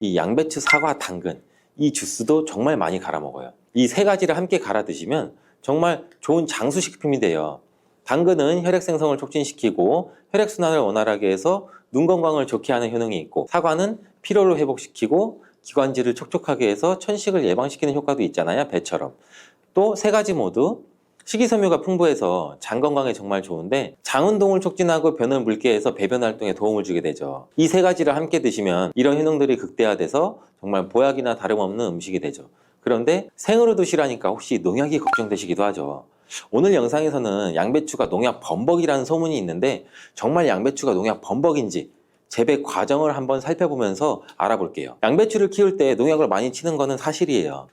이 양배추, 사과, 당근, 이 주스도 정말 많이 갈아 먹어요. 이 세 가지를 함께 갈아 드시면 정말 좋은 장수식품이 돼요. 당근은 혈액 생성을 촉진시키고 혈액순환을 원활하게 해서 눈 건강을 좋게 하는 효능이 있고, 사과는 피로를 회복시키고 기관지를 촉촉하게 해서 천식을 예방시키는 효과도 있잖아요, 배처럼. 또 세 가지 모두 식이섬유가 풍부해서 장 건강에 정말 좋은데, 장 운동을 촉진하고 변을 묽게 해서 배변 활동에 도움을 주게 되죠. 이 세 가지를 함께 드시면 이런 효능들이 극대화돼서 정말 보약이나 다름없는 음식이 되죠. 그런데 생으로 드시라니까 혹시 농약이 걱정되시기도 하죠. 오늘 영상에서는 양배추가 농약 범벅이라는 소문이 있는데, 정말 양배추가 농약 범벅인지 재배 과정을 한번 살펴보면서 알아볼게요. 양배추를 키울 때 농약을 많이 치는 거는 사실이에요.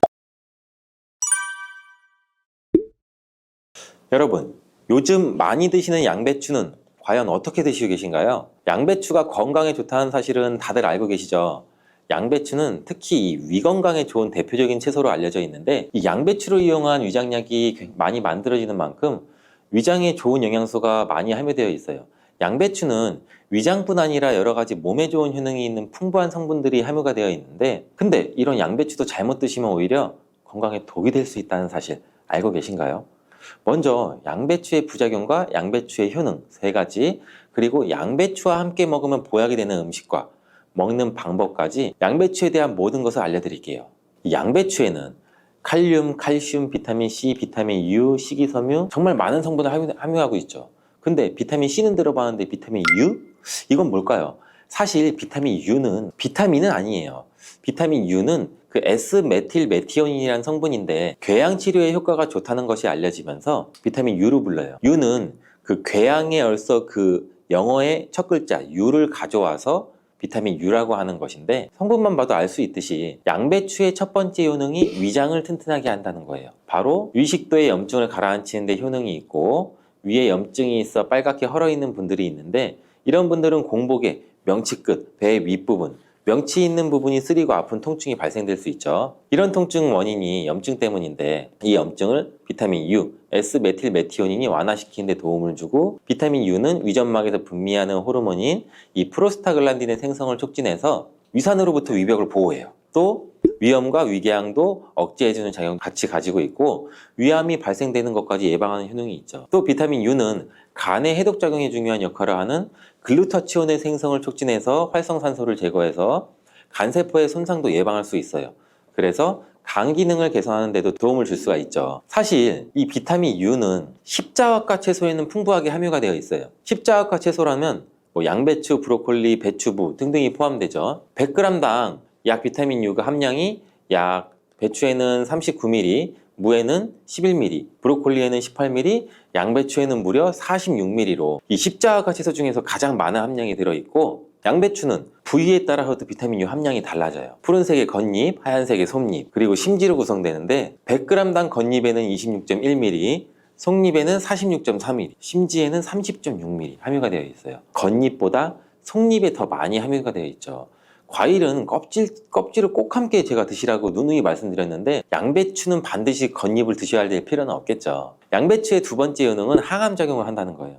여러분, 요즘 많이 드시는 양배추는 과연 어떻게 드시고 계신가요? 양배추가 건강에 좋다는 사실은 다들 알고 계시죠? 양배추는 특히 위 건강에 좋은 대표적인 채소로 알려져 있는데, 이 양배추를 이용한 위장약이 많이 만들어지는 만큼 위장에 좋은 영양소가 많이 함유되어 있어요. 양배추는 위장뿐 아니라 여러 가지 몸에 좋은 효능이 있는 풍부한 성분들이 함유가 되어 있는데, 근데 이런 양배추도 잘못 드시면 오히려 건강에 독이 될 수 있다는 사실 알고 계신가요? 먼저 양배추의 부작용과 양배추의 효능 세 가지, 그리고 양배추와 함께 먹으면 보약이 되는 음식과 먹는 방법까지 양배추에 대한 모든 것을 알려드릴게요. 이 양배추에는 칼륨, 칼슘, 비타민 C, 비타민 U, 식이섬유, 정말 많은 성분을 함유하고 있죠. 근데 비타민 C는 들어봤는데 비타민 U? 이건 뭘까요? 사실 비타민 U는 비타민은 아니에요. 비타민 U는 그 S메틸메티오닌이라는 성분인데, 궤양 치료에 효과가 좋다는 것이 알려지면서 비타민 U로 불러요. U는 그 궤양에 얼서 그 영어의 첫 글자 U를 가져와서 비타민 U라고 하는 것인데, 성분만 봐도 알 수 있듯이 양배추의 첫 번째 효능이 위장을 튼튼하게 한다는 거예요. 바로 위식도의 염증을 가라앉히는 데 효능이 있고, 위에 염증이 있어 빨갛게 헐어있는 분들이 있는데, 이런 분들은 공복에 명치 끝, 배 윗부분, 명치 있는 부분이 쓰리고 아픈 통증이 발생될 수 있죠. 이런 통증 원인이 염증 때문인데, 이 염증을 비타민 U, S메틸메티오닌이 완화시키는 데 도움을 주고, 비타민 U는 위점막에서 분비하는 호르몬인 이 프로스타글란딘의 생성을 촉진해서 위산으로부터 위벽을 보호해요. 또 위염과 위궤양도 억제해주는 작용을 같이 가지고 있고, 위암이 발생되는 것까지 예방하는 효능이 있죠. 또 비타민 U는 간의 해독작용에 중요한 역할을 하는 글루타치온의 생성을 촉진해서 활성산소를 제거해서 간세포의 손상도 예방할 수 있어요. 그래서 간 기능을 개선하는 데도 도움을 줄 수가 있죠. 사실 이 비타민 U는 십자화과 채소에는 풍부하게 함유가 되어 있어요. 십자화과 채소라면 뭐 양배추, 브로콜리, 배추부 등등이 포함되죠. 100g당 약 비타민 U가 함량이 약 배추에는 39mg, 무에는 11mg, 브로콜리에는 18mg, 양배추에는 무려 46mg로 이 십자화과 채소 중에서 가장 많은 함량이 들어있고, 양배추는 부위에 따라서도 비타민 U 함량이 달라져요. 푸른색의 겉잎, 하얀색의 속잎, 그리고 심지로 구성되는데 100g당 겉잎에는 26.1mg, 속잎에는 46.3mg, 심지에는 30.6mg 함유가 되어 있어요. 겉잎보다 속잎에 더 많이 함유가 되어 있죠. 과일은 껍질을 꼭 함께 제가 드시라고 누누이 말씀드렸는데, 양배추는 반드시 겉잎을 드셔야 될 필요는 없겠죠. 양배추의 두 번째 효능은 항암작용을 한다는 거예요.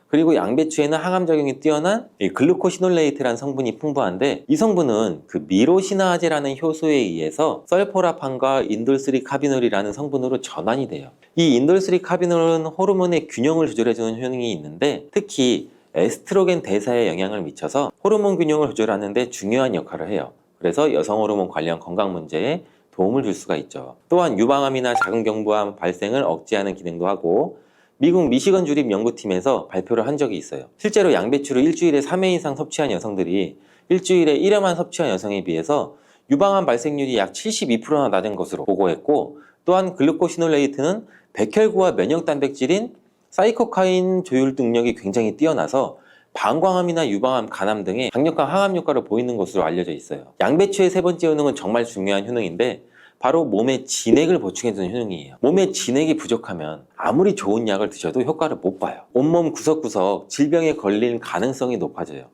그리고 양배추에는 항암작용이 뛰어난 글루코시놀레이트라는 성분이 풍부한데, 이 성분은 그 미로시나아제라는 효소에 의해서 설포라판과 인돌3카비놀이라는 성분으로 전환이 돼요. 이 인돌3카비놀은 호르몬의 균형을 조절해주는 효능이 있는데, 특히 에스트로겐 대사에 영향을 미쳐서 호르몬 균형을 조절하는 데 중요한 역할을 해요. 그래서 여성 호르몬 관련 건강 문제에 도움을 줄 수가 있죠. 또한 유방암이나 자궁경부암 발생을 억제하는 기능도 하고, 미국 미시건 주립 연구팀에서 발표를 한 적이 있어요. 실제로 양배추를 일주일에 3회 이상 섭취한 여성들이 일주일에 1회만 섭취한 여성에 비해서 유방암 발생률이 약 72%나 낮은 것으로 보고했고, 또한 글루코시놀레이트는 백혈구와 면역 단백질인 사이코카인 조율 능력이 굉장히 뛰어나서 방광암이나 유방암, 간암 등의 강력한 항암 효과를 보이는 것으로 알려져 있어요. 양배추의 세 번째 효능은 정말 중요한 효능인데, 바로 몸에 진액을 보충해주는 효능이에요. 몸에 진액이 부족하면 아무리 좋은 약을 드셔도 효과를 못 봐요. 온몸 구석구석 질병에 걸릴 가능성이 높아져요.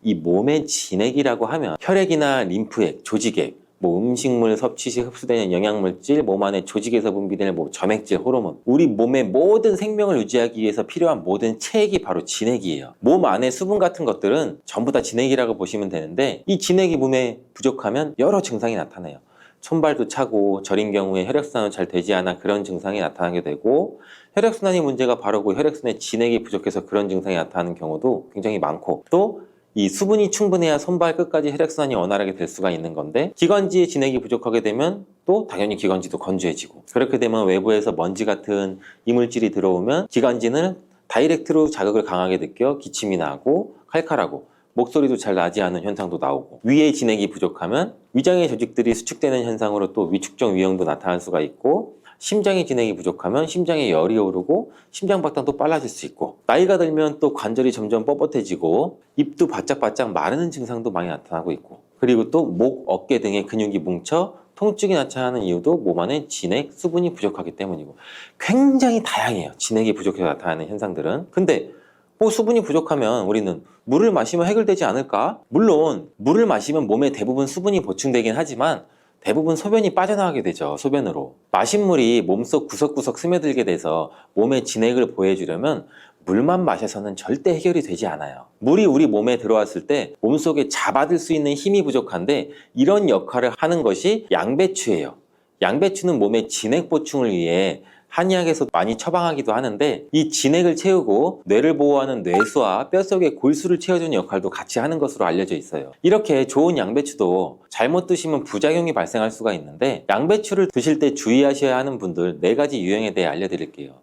이 몸의 진액이라고 하면 혈액이나 림프액, 조직액, 뭐 음식물 섭취 시 흡수되는 영양물질, 몸 안에 조직에서 분비되는 뭐 점액질, 호르몬, 우리 몸의 모든 생명을 유지하기 위해서 필요한 모든 체액이 바로 진액이에요. 몸 안에 수분 같은 것들은 전부 다 진액이라고 보시면 되는데, 이 진액이 몸에 부족하면 여러 증상이 나타나요. 손발도 차고, 저린 경우에 혈액순환이 잘 되지 않아 그런 증상이 나타나게 되고, 혈액순환이 문제가 바르고 혈액순환에 진액이 부족해서 그런 증상이 나타나는 경우도 굉장히 많고, 또 이 수분이 충분해야 손발 끝까지 혈액순환이 원활하게 될 수가 있는 건데, 기관지에 진액이 부족하게 되면 또 당연히 기관지도 건조해지고, 그렇게 되면 외부에서 먼지 같은 이물질이 들어오면 기관지는 다이렉트로 자극을 강하게 느껴 기침이 나고 칼칼하고 목소리도 잘 나지 않은 현상도 나오고, 위에 진액이 부족하면 위장의 조직들이 수축되는 현상으로 또 위축적 위염도 나타날 수가 있고, 심장의 진액이 부족하면 심장에 열이 오르고 심장박동도 빨라질 수 있고, 나이가 들면 또 관절이 점점 뻣뻣해지고 입도 바짝바짝 마르는 증상도 많이 나타나고 있고, 그리고 또 목, 어깨 등의 근육이 뭉쳐 통증이 나타나는 이유도 몸 안에 진액, 수분이 부족하기 때문이고, 굉장히 다양해요. 진액이 부족해서 나타나는 현상들은. 근데 뭐 수분이 부족하면 우리는 물을 마시면 해결되지 않을까? 물론 물을 마시면 몸에 대부분 수분이 보충되긴 하지만 대부분 소변이 빠져나가게 되죠. 소변으로. 마신 물이 몸속 구석구석 스며들게 돼서 몸에 진액을 보해주려면 물만 마셔서는 절대 해결이 되지 않아요. 물이 우리 몸에 들어왔을 때 몸속에 잡아들 수 있는 힘이 부족한데, 이런 역할을 하는 것이 양배추예요. 양배추는 몸의 진액 보충을 위해 한의학에서 많이 처방하기도 하는데, 이 진액을 채우고 뇌를 보호하는 뇌수와 뼛속의 골수를 채워주는 역할도 같이 하는 것으로 알려져 있어요. 이렇게 좋은 양배추도 잘못 드시면 부작용이 발생할 수가 있는데, 양배추를 드실 때 주의하셔야 하는 분들 4가지 유형에 대해 알려드릴게요.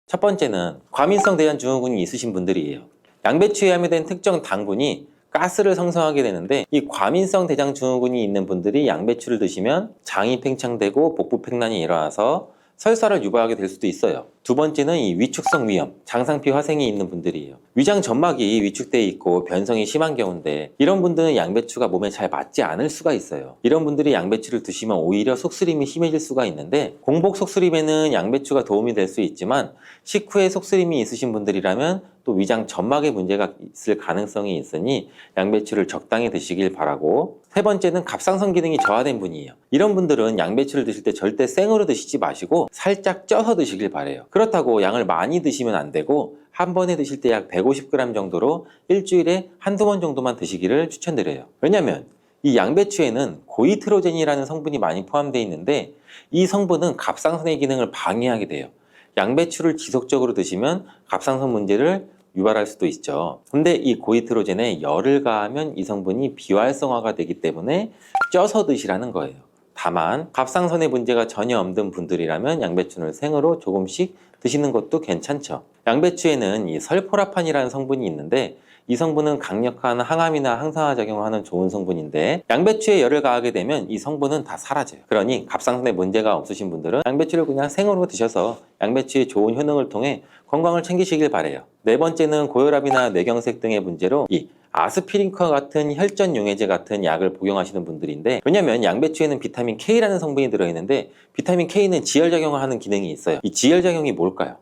첫 번째는 과민성 대장증후군이 있으신 분들이에요. 양배추에 함유된 특정 당분이 가스를 생성하게 되는데, 이 과민성 대장증후군이 있는 분들이 양배추를 드시면 장이 팽창되고 복부팽만이 일어나서 설사를 유발하게 될 수도 있어요. 두 번째는 이 위축성 위염, 장상피 화생이 있는 분들이에요. 위장 점막이 위축돼 있고 변성이 심한 경우인데, 이런 분들은 양배추가 몸에 잘 맞지 않을 수가 있어요. 이런 분들이 양배추를 드시면 오히려 속쓰림이 심해질 수가 있는데, 공복 속쓰림에는 양배추가 도움이 될 수 있지만, 식후에 속쓰림이 있으신 분들이라면 또 위장 점막에 문제가 있을 가능성이 있으니 양배추를 적당히 드시길 바라고, 세 번째는 갑상선 기능이 저하된 분이에요. 이런 분들은 양배추를 드실 때 절대 생으로 드시지 마시고 살짝 쪄서 드시길 바래요. 그렇다고 양을 많이 드시면 안 되고, 한 번에 드실 때 약 150g 정도로 일주일에 한두 번 정도만 드시기를 추천드려요. 왜냐면 이 양배추에는 고이트로젠이라는 성분이 많이 포함되어 있는데, 이 성분은 갑상선의 기능을 방해하게 돼요. 양배추를 지속적으로 드시면 갑상선 문제를 유발할 수도 있죠. 근데 이 고이트로젠에 열을 가하면 이 성분이 비활성화가 되기 때문에 쪄서 드시라는 거예요. 다만 갑상선에 문제가 전혀 없는 분들이라면 양배추를 생으로 조금씩 드시는 것도 괜찮죠. 양배추에는 이 설포라판이라는 성분이 있는데, 이 성분은 강력한 항암이나 항산화 작용을 하는 좋은 성분인데, 양배추에 열을 가하게 되면 이 성분은 다 사라져요. 그러니 갑상선에 문제가 없으신 분들은 양배추를 그냥 생으로 드셔서 양배추의 좋은 효능을 통해 건강을 챙기시길 바래요. 네 번째는 고혈압이나 뇌경색 등의 문제로 이 아스피린과 같은 혈전 용해제 같은 약을 복용하시는 분들인데, 왜냐면 양배추에는 비타민 K라는 성분이 들어있는데, 비타민 K는 지혈작용을 하는 기능이 있어요. 이 지혈작용이 뭘까요?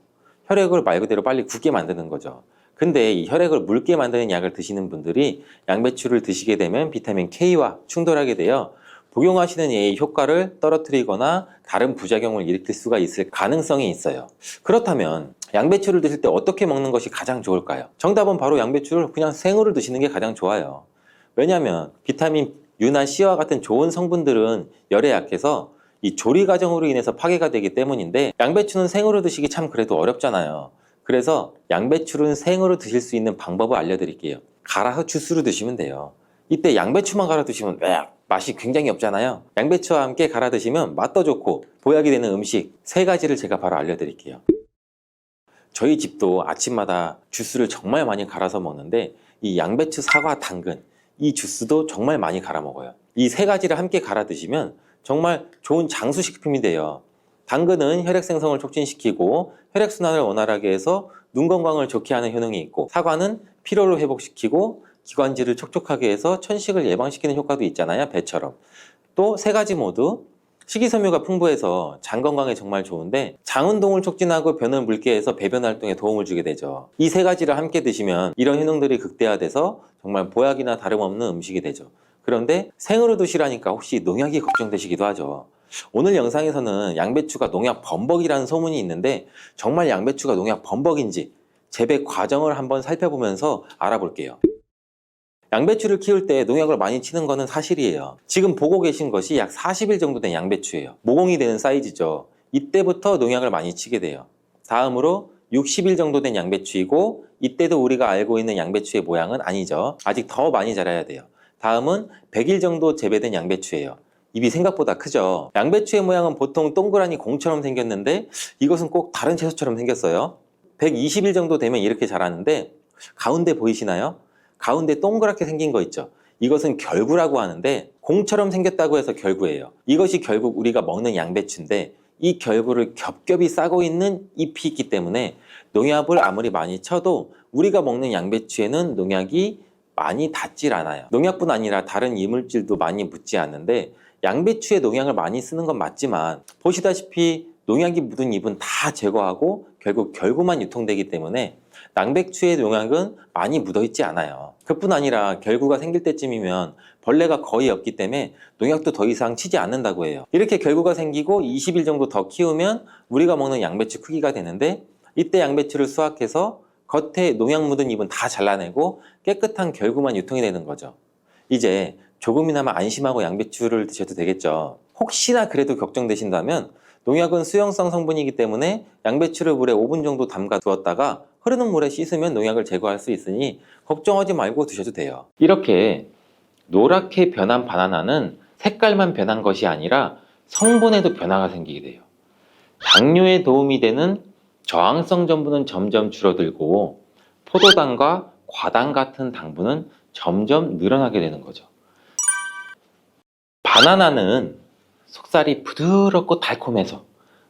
혈액을 말 그대로 빨리 굳게 만드는 거죠. 근데 이 혈액을 묽게 만드는 약을 드시는 분들이 양배추를 드시게 되면 비타민 K와 충돌하게 되어 복용하시는 이 효과를 떨어뜨리거나 다른 부작용을 일으킬 수가 있을 가능성이 있어요. 그렇다면 양배추를 드실 때 어떻게 먹는 것이 가장 좋을까요? 정답은 바로 양배추를 그냥 생으로 드시는 게 가장 좋아요. 왜냐하면 비타민 U나 C와 같은 좋은 성분들은 열에 약해서 이 조리 과정으로 인해서 파괴가 되기 때문인데, 양배추는 생으로 드시기 참 그래도 어렵잖아요. 그래서 양배추를 생으로 드실 수 있는 방법을 알려드릴게요. 갈아서 주스로 드시면 돼요. 이때 양배추만 갈아 드시면 맛이 굉장히 없잖아요. 양배추와 함께 갈아 드시면 맛도 좋고 보약이 되는 음식 3가지를 제가 바로 알려드릴게요. 저희 집도 아침마다 주스를 정말 많이 갈아서 먹는데, 이 양배추, 사과, 당근 이 주스도 정말 많이 갈아 먹어요. 이 3가지를 함께 갈아 드시면 정말 좋은 장수식품이 돼요. 당근은 혈액 생성을 촉진시키고 혈액순환을 원활하게 해서 눈 건강을 좋게 하는 효능이 있고, 사과는 피로를 회복시키고 기관지를 촉촉하게 해서 천식을 예방시키는 효과도 있잖아요, 배처럼. 또 3가지 모두 식이섬유가 풍부해서 장 건강에 정말 좋은데, 장 운동을 촉진하고 변을 묽게 해서 배변 활동에 도움을 주게 되죠. 이 3가지를 함께 드시면 이런 효능들이 극대화돼서 정말 보약이나 다름없는 음식이 되죠. 그런데 생으로 드시라니까 혹시 농약이 걱정되시기도 하죠. 오늘 영상에서는 양배추가 농약 범벅이라는 소문이 있는데 정말 양배추가 농약 범벅인지 재배 과정을 한번 살펴보면서 알아볼게요. 양배추를 키울 때 농약을 많이 치는 것은 사실이에요. 지금 보고 계신 것이 약 40일 정도 된 양배추예요. 모공이 되는 사이즈죠. 이때부터 농약을 많이 치게 돼요. 다음으로 60일 정도 된 양배추이고 이때도 우리가 알고 있는 양배추의 모양은 아니죠. 아직 더 많이 자라야 돼요. 다음은 100일 정도 재배된 양배추예요. 입이 생각보다 크죠. 양배추의 모양은 보통 동그라니 공처럼 생겼는데 이것은 꼭 다른 채소처럼 생겼어요. 120일 정도 되면 이렇게 자라는데 가운데 보이시나요? 가운데 동그랗게 생긴 거 있죠. 이것은 결구라고 하는데 공처럼 생겼다고 해서 결구예요. 이것이 결국 우리가 먹는 양배추인데 이 결구를 겹겹이 싸고 있는 잎이 있기 때문에 농약을 아무리 많이 쳐도 우리가 먹는 양배추에는 농약이 많이 닿질 않아요. 농약뿐 아니라 다른 이물질도 많이 묻지 않는데 양배추에 농약을 많이 쓰는 건 맞지만 보시다시피 농약이 묻은 잎은 다 제거하고 결국 결구만 유통되기 때문에 양배추의 농약은 많이 묻어있지 않아요. 그뿐 아니라 결구가 생길 때쯤이면 벌레가 거의 없기 때문에 농약도 더 이상 치지 않는다고 해요. 이렇게 결구가 생기고 20일 정도 더 키우면 우리가 먹는 양배추 크기가 되는데 이때 양배추를 수확해서 겉에 농약 묻은 잎은 다 잘라내고 깨끗한 결구만 유통이 되는 거죠. 이제 조금이나마 안심하고 양배추를 드셔도 되겠죠. 혹시나 그래도 걱정되신다면 농약은 수용성 성분이기 때문에 양배추를 물에 5분 정도 담가 두었다가 흐르는 물에 씻으면 농약을 제거할 수 있으니 걱정하지 말고 드셔도 돼요. 이렇게 노랗게 변한 바나나는 색깔만 변한 것이 아니라 성분에도 변화가 생기게 돼요. 당뇨에 도움이 되는 저항성 전분은 점점 줄어들고 포도당과 과당 같은 당분은 점점 늘어나게 되는 거죠. 바나나는 속살이 부드럽고 달콤해서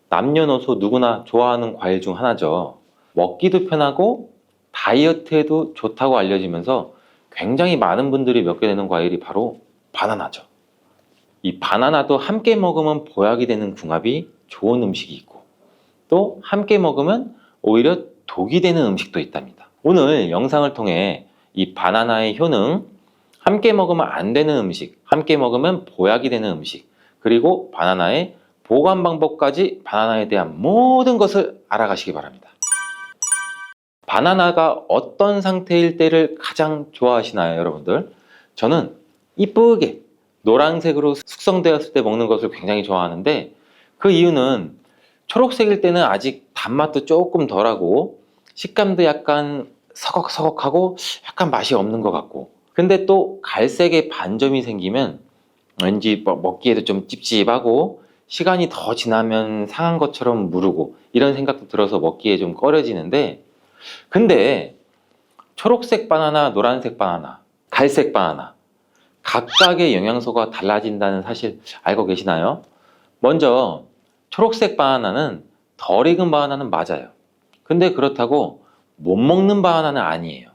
남녀노소 누구나 좋아하는 과일 중 하나죠. 먹기도 편하고 다이어트에도 좋다고 알려지면서 굉장히 많은 분들이 먹게 되는 과일이 바로 바나나죠. 이 바나나도 함께 먹으면 보약이 되는 궁합이 좋은 음식이 있고 또 함께 먹으면 오히려 독이 되는 음식도 있답니다. 오늘 영상을 통해 이 바나나의 효능, 함께 먹으면 안 되는 음식, 함께 먹으면 보약이 되는 음식, 그리고 바나나의 보관 방법까지 바나나에 대한 모든 것을 알아가시기 바랍니다. 바나나가 어떤 상태일 때를 가장 좋아하시나요, 여러분들? 저는 이쁘게 노란색으로 숙성되었을 때 먹는 것을 굉장히 좋아하는데 그 이유는 초록색일 때는 아직 단맛도 조금 덜하고 식감도 약간 서걱서걱하고 약간 맛이 없는 것 같고 근데 또 갈색의 반점이 생기면 왠지 먹기에도 좀 찝찝하고 시간이 더 지나면 상한 것처럼 무르고 이런 생각도 들어서 먹기에 좀 꺼려지는데 근데 초록색 바나나, 노란색 바나나, 갈색 바나나 각각의 영양소가 달라진다는 사실 알고 계시나요? 먼저 초록색 바나나는 덜 익은 바나나는 맞아요. 근데 그렇다고 못 먹는 바나나는 아니에요.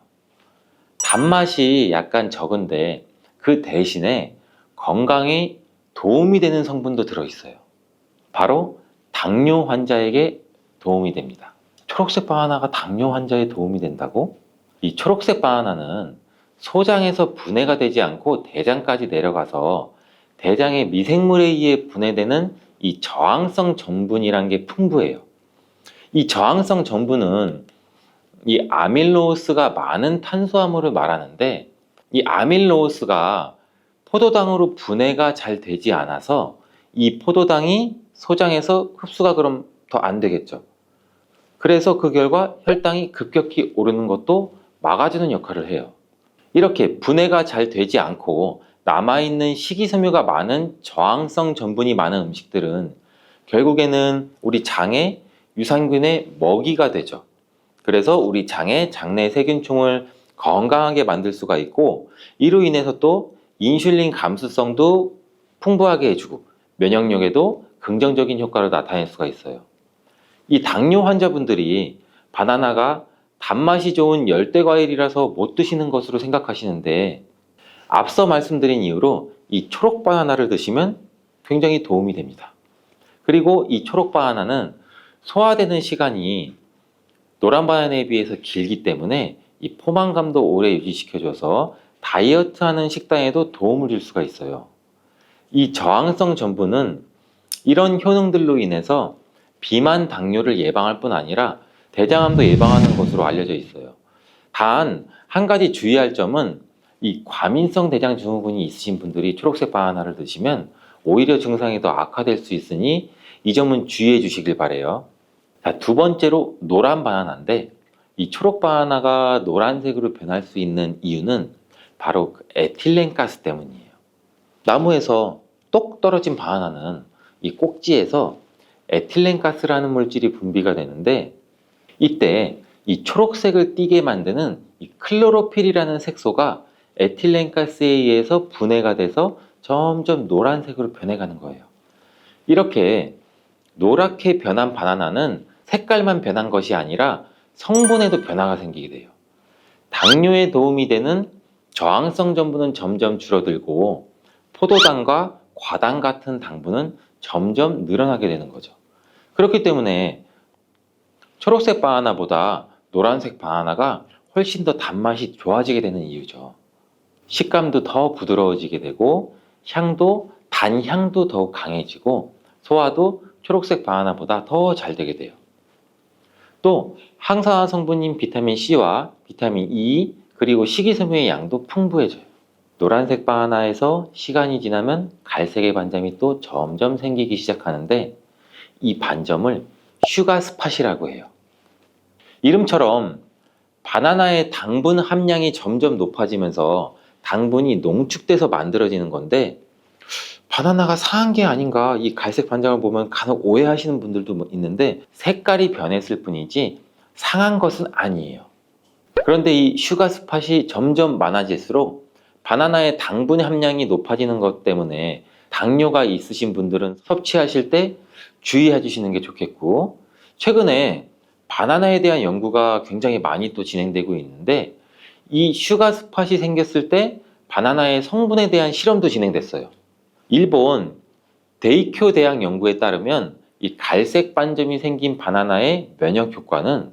단맛이 약간 적은데 그 대신에 건강에 도움이 되는 성분도 들어있어요. 바로 당뇨 환자에게 도움이 됩니다. 초록색 바나나가 당뇨 환자에 도움이 된다고? 이 초록색 바나나는 소장에서 분해가 되지 않고 대장까지 내려가서 대장의 미생물에 의해 분해되는 이 저항성 전분이란 게 풍부해요. 이 저항성 전분은 이 아밀로스가 많은 탄수화물을 말하는데 이 아밀로스가 포도당으로 분해가 잘 되지 않아서 이 포도당이 소장에서 흡수가 그럼 더 안 되겠죠. 그래서 그 결과 혈당이 급격히 오르는 것도 막아주는 역할을 해요. 이렇게 분해가 잘 되지 않고 남아있는 식이섬유가 많은 저항성 전분이 많은 음식들은 결국에는 우리 장에 유산균의 먹이가 되죠. 그래서 우리 장의 장내 세균총을 건강하게 만들 수가 있고 이로 인해서 또 인슐린 감수성도 풍부하게 해주고 면역력에도 긍정적인 효과를 나타낼 수가 있어요. 이 당뇨 환자분들이 바나나가 단맛이 좋은 열대과일이라서 못 드시는 것으로 생각하시는데 앞서 말씀드린 이유로 이 초록 바나나를 드시면 굉장히 도움이 됩니다. 그리고 이 초록 바나나는 소화되는 시간이 노란 바나나에 비해서 길기 때문에 이 포만감도 오래 유지시켜줘서 다이어트하는 식단에도 도움을 줄 수가 있어요. 이 저항성 전분은 이런 효능들로 인해서 비만 당뇨를 예방할 뿐 아니라 대장암도 예방하는 것으로 알려져 있어요. 단 한 가지 주의할 점은 이 과민성 대장 증후군이 있으신 분들이 초록색 바나나를 드시면 오히려 증상이 더 악화될 수 있으니 이 점은 주의해 주시길 바래요. 자, 두 번째로 노란 바나나인데 이 초록 바나나가 노란색으로 변할 수 있는 이유는 바로 그 에틸렌가스 때문이에요. 나무에서 똑 떨어진 바나나는 이 꼭지에서 에틸렌가스라는 물질이 분비가 되는데 이때 이 초록색을 띠게 만드는 이 클로로필이라는 색소가 에틸렌가스에 의해서 분해가 돼서 점점 노란색으로 변해가는 거예요. 이렇게 노랗게 변한 바나나는 색깔만 변한 것이 아니라 성분에도 변화가 생기게 돼요. 당뇨에 도움이 되는 저항성 전분은 점점 줄어들고 포도당과 과당 같은 당분은 점점 늘어나게 되는 거죠. 그렇기 때문에 초록색 바나나보다 노란색 바나나가 훨씬 더 단맛이 좋아지게 되는 이유죠. 식감도 더 부드러워지게 되고 향도 단향도 더욱 강해지고 소화도 초록색 바나나보다 더 잘 되게 돼요. 또 항산화 성분인 비타민 C와 비타민 E 그리고 식이섬유의 양도 풍부해져요. 노란색 바나나에서 시간이 지나면 갈색의 반점이 또 점점 생기기 시작하는데 이 반점을 슈가 스팟이라고 해요. 이름처럼 바나나의 당분 함량이 점점 높아지면서 당분이 농축돼서 만들어지는 건데 바나나가 상한 게 아닌가 이 갈색 반점을 보면 간혹 오해하시는 분들도 있는데 색깔이 변했을 뿐이지 상한 것은 아니에요. 그런데 이 슈가 스팟이 점점 많아질수록 바나나의 당분 함량이 높아지는 것 때문에 당뇨가 있으신 분들은 섭취하실 때 주의해 주시는 게 좋겠고 최근에 바나나에 대한 연구가 굉장히 많이 또 진행되고 있는데 이 슈가 스팟이 생겼을 때 바나나의 성분에 대한 실험도 진행됐어요. 일본 데이쿄 대학 연구에 따르면 이 갈색 반점이 생긴 바나나의 면역 효과는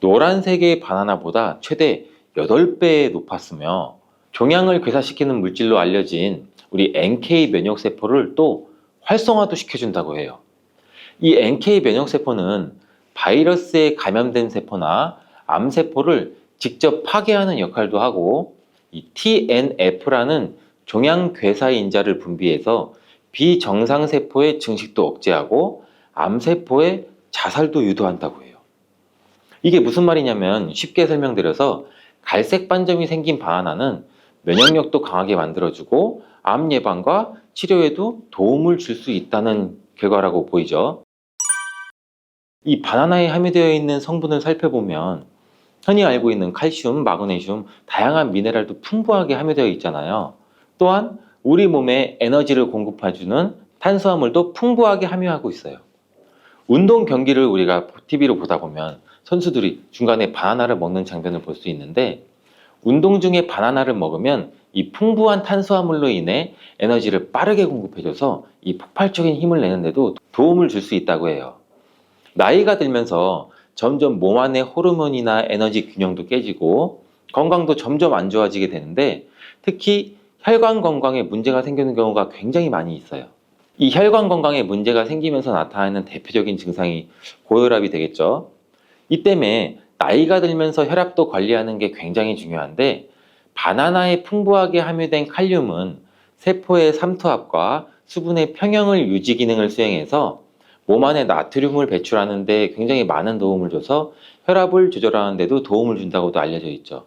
노란색의 바나나보다 최대 8배 높았으며 종양을 괴사시키는 물질로 알려진 우리 NK 면역세포를 또 활성화도 시켜준다고 해요. 이 NK 면역세포는 바이러스에 감염된 세포나 암세포를 직접 파괴하는 역할도 하고 이 TNF라는 종양괴사인자를 분비해서 비정상세포의 증식도 억제하고 암세포의 자살도 유도한다고 해요. 이게 무슨 말이냐면 쉽게 설명드려서 갈색 반점이 생긴 바나나는 면역력도 강하게 만들어주고 암 예방과 치료에도 도움을 줄 수 있다는 결과라고 보이죠. 이 바나나에 함유되어 있는 성분을 살펴보면 흔히 알고 있는 칼슘, 마그네슘, 다양한 미네랄도 풍부하게 함유되어 있잖아요. 또한 우리 몸에 에너지를 공급해주는 탄수화물도 풍부하게 함유하고 있어요. 운동 경기를 우리가 TV로 보다 보면 선수들이 중간에 바나나를 먹는 장면을 볼 수 있는데 운동 중에 바나나를 먹으면 이 풍부한 탄수화물로 인해 에너지를 빠르게 공급해줘서 이 폭발적인 힘을 내는데도 도움을 줄 수 있다고 해요. 나이가 들면서 점점 몸 안의 호르몬이나 에너지 균형도 깨지고 건강도 점점 안 좋아지게 되는데 특히 혈관 건강에 문제가 생기는 경우가 굉장히 많이 있어요. 이 혈관 건강에 문제가 생기면서 나타나는 대표적인 증상이 고혈압이 되겠죠. 이 때문에 나이가 들면서 혈압도 관리하는 게 굉장히 중요한데 바나나에 풍부하게 함유된 칼륨은 세포의 삼투압과 수분의 평형을 유지 기능을 수행해서 몸 안에 나트륨을 배출하는 데 굉장히 많은 도움을 줘서 혈압을 조절하는 데도 도움을 준다고도 알려져 있죠.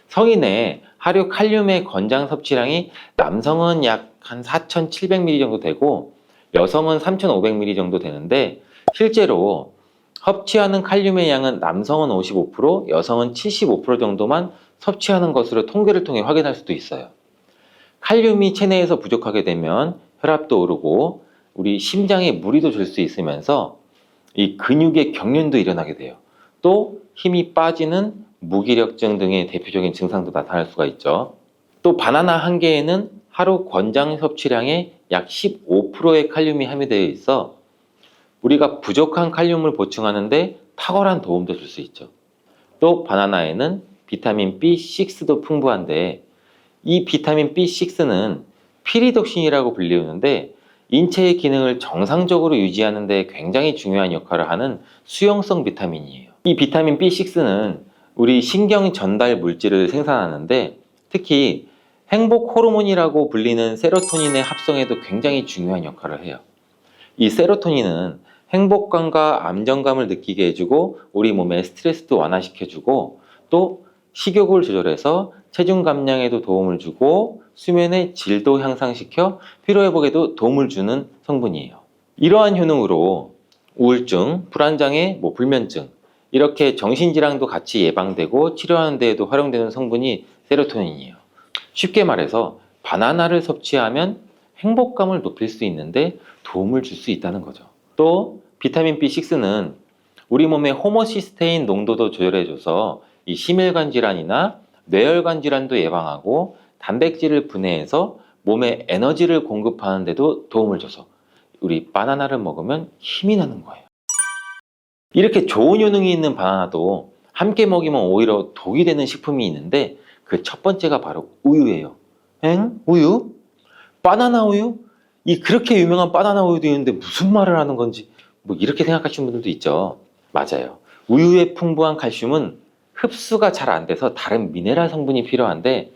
성인의 하루 칼륨의 권장 섭취량이 남성은 약 한 4,700ml 정도 되고 여성은 3,500ml 정도 되는데 실제로 섭취하는 칼륨의 양은 남성은 55%, 여성은 75% 정도만 섭취하는 것으로 통계를 통해 확인할 수도 있어요. 칼륨이 체내에서 부족하게 되면 혈압도 오르고 우리 심장에 무리도 줄 수 있으면서 이 근육의 경련도 일어나게 돼요. 또 힘이 빠지는 무기력증 등의 대표적인 증상도 나타날 수가 있죠. 또 바나나 한 개에는 하루 권장 섭취량의 약 15%의 칼륨이 함유되어 있어 우리가 부족한 칼륨을 보충하는데 탁월한 도움도 줄 수 있죠. 또 바나나에는 비타민 B6도 풍부한데 이 비타민 B6는 피리독신이라고 불리우는데 인체의 기능을 정상적으로 유지하는 데 굉장히 중요한 역할을 하는 수용성 비타민이에요. 이 비타민 B6는 우리 신경 전달 물질을 생산하는데 특히 행복 호르몬이라고 불리는 세로토닌의 합성에도 굉장히 중요한 역할을 해요. 이 세로토닌은 행복감과 안정감을 느끼게 해주고 우리 몸의 스트레스도 완화시켜주고 또 식욕을 조절해서 체중 감량에도 도움을 주고 수면의 질도 향상시켜 피로회복에도 도움을 주는 성분이에요. 이러한 효능으로 우울증, 불안장애, 불면증 이렇게 정신질환도 같이 예방되고 치료하는 데에도 활용되는 성분이 세로토닌이에요. 쉽게 말해서 바나나를 섭취하면 행복감을 높일 수 있는데 도움을 줄 수 있다는 거죠. 또 비타민 B6는 우리 몸의 호모시스테인 농도도 조절해줘서 이 심혈관 질환이나 뇌혈관 질환도 예방하고 단백질을 분해해서 몸에 에너지를 공급하는 데도 도움을 줘서 우리 바나나를 먹으면 힘이 나는 거예요. 이렇게 좋은 효능이 있는 바나나도 함께 먹이면 오히려 독이 되는 식품이 있는데 그 첫 번째가 바로 우유예요. 엥? 우유? 바나나 우유? 이 그렇게 유명한 바나나 우유도 있는데 무슨 말을 하는 건지 이렇게 생각하시는 분들도 있죠. 맞아요. 우유에 풍부한 칼슘은 흡수가 잘 안 돼서 다른 미네랄 성분이 필요한데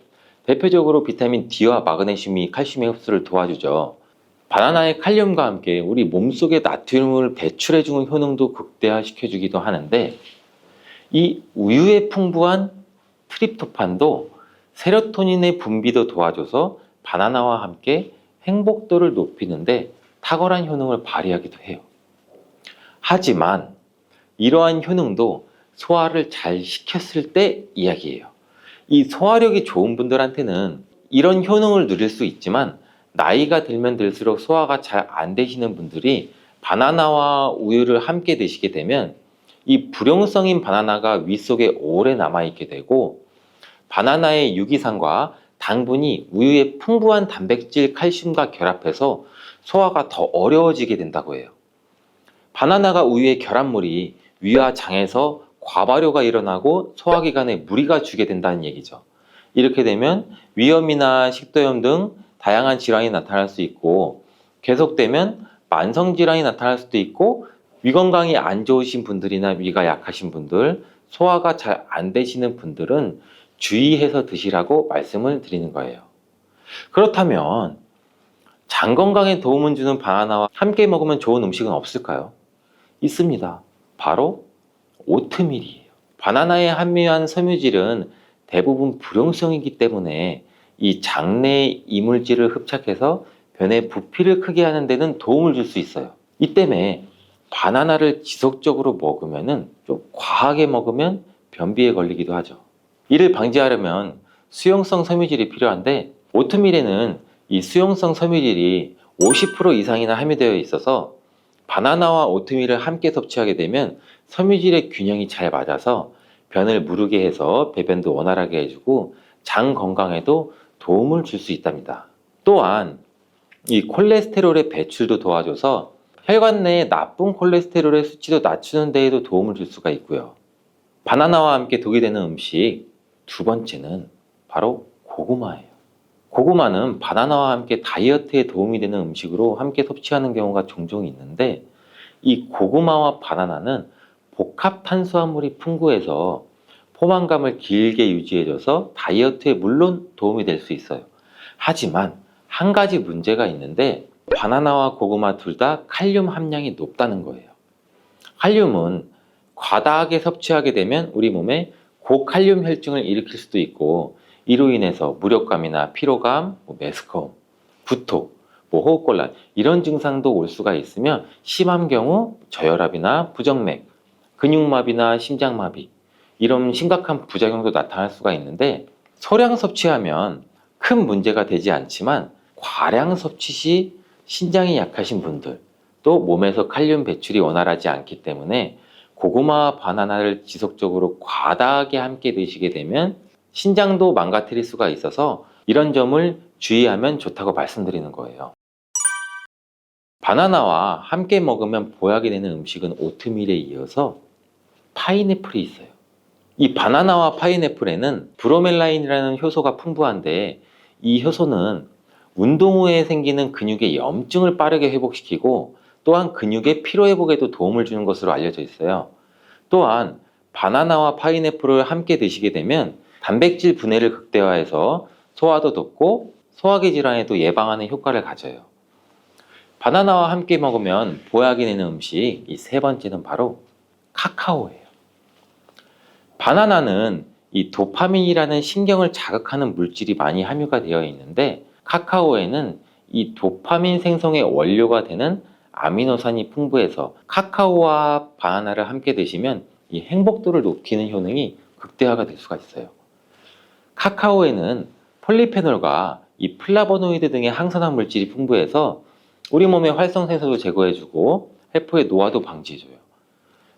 대표적으로 비타민 D와 마그네슘이 칼슘의 흡수를 도와주죠. 바나나의 칼륨과 함께 우리 몸속의 나트륨을 배출해주는 효능도 극대화시켜주기도 하는데 이 우유에 풍부한 트립토판도 세로토닌의 분비도 도와줘서 바나나와 함께 행복도를 높이는데 탁월한 효능을 발휘하기도 해요. 하지만 이러한 효능도 소화를 잘 시켰을 때 이야기예요. 이 소화력이 좋은 분들한테는 이런 효능을 누릴 수 있지만 나이가 들면 들수록 소화가 잘 안 되시는 분들이 바나나와 우유를 함께 드시게 되면 이 불용성인 바나나가 위 속에 오래 남아있게 되고 바나나의 유기산과 당분이 우유의 풍부한 단백질, 칼슘과 결합해서 소화가 더 어려워지게 된다고 해요. 바나나가 우유의 결합물이 위와 장에서 과발효가 일어나고 소화기관에 무리가 주게 된다는 얘기죠. 이렇게 되면 위염이나 식도염 등 다양한 질환이 나타날 수 있고 계속되면 만성질환이 나타날 수도 있고 위 건강이 안 좋으신 분들이나 위가 약하신 분들, 소화가 잘 안 되시는 분들은 주의해서 드시라고 말씀을 드리는 거예요. 그렇다면 장 건강에 도움을 주는 바나나와 함께 먹으면 좋은 음식은 없을까요? 있습니다. 바로 오트밀이에요. 바나나에 함유한 섬유질은 대부분 불용성이기 때문에 이 장내의 이물질을 흡착해서 변의 부피를 크게 하는 데는 도움을 줄 수 있어요. 이 때문에 바나나를 지속적으로 먹으면 좀 과하게 먹으면 변비에 걸리기도 하죠. 이를 방지하려면 수용성 섬유질이 필요한데 오트밀에는 이 수용성 섬유질이 50% 이상이나 함유되어 있어서 바나나와 오트밀을 함께 섭취하게 되면 섬유질의 균형이 잘 맞아서 변을 무르게 해서 배변도 원활하게 해주고 장 건강에도 도움을 줄 수 있답니다. 또한 이 콜레스테롤의 배출도 도와줘서 혈관 내의 나쁜 콜레스테롤의 수치도 낮추는 데에도 도움을 줄 수가 있고요. 바나나와 함께 독이 되는 음식 두 번째는 바로 고구마예요. 고구마는 바나나와 함께 다이어트에 도움이 되는 음식으로 함께 섭취하는 경우가 종종 있는데 이 고구마와 바나나는 복합 탄수화물이 풍부해서 포만감을 길게 유지해줘서 다이어트에 물론 도움이 될 수 있어요. 하지만 한 가지 문제가 있는데 바나나와 고구마 둘 다 칼륨 함량이 높다는 거예요. 칼륨은 과다하게 섭취하게 되면 우리 몸에 고칼륨 혈증을 일으킬 수도 있고 이로 인해서 무력감이나 피로감, 메스꺼움, 구토, 호흡곤란 이런 증상도 올 수가 있으며 심한 경우 저혈압이나 부정맥, 근육마비나 심장마비 이런 심각한 부작용도 나타날 수가 있는데 소량 섭취하면 큰 문제가 되지 않지만 과량 섭취 시 신장이 약하신 분들 또 몸에서 칼륨 배출이 원활하지 않기 때문에 고구마와 바나나를 지속적으로 과다하게 함께 드시게 되면 신장도 망가뜨릴 수가 있어서 이런 점을 주의하면 좋다고 말씀드리는 거예요. 바나나와 함께 먹으면 보약이 되는 음식은 오트밀에 이어서 파인애플이 있어요. 이 바나나와 파인애플에는 브로멜라인이라는 효소가 풍부한데 이 효소는 운동 후에 생기는 근육의 염증을 빠르게 회복시키고 또한 근육의 피로 회복에도 도움을 주는 것으로 알려져 있어요. 또한 바나나와 파인애플을 함께 드시게 되면 단백질 분해를 극대화해서 소화도 돕고 소화기 질환에도 예방하는 효과를 가져요. 바나나와 함께 먹으면 보약이 되는 음식, 이 세 번째는 바로 카카오예요. 바나나는 이 도파민이라는 신경을 자극하는 물질이 많이 함유가 되어 있는데 카카오에는 이 도파민 생성의 원료가 되는 아미노산이 풍부해서 카카오와 바나나를 함께 드시면 이 행복도를 높이는 효능이 극대화가 될 수가 있어요. 카카오에는 폴리페놀과 이 플라보노이드 등의 항산화 물질이 풍부해서 우리 몸의 활성산소도 제거해주고 세포의 노화도 방지해줘요.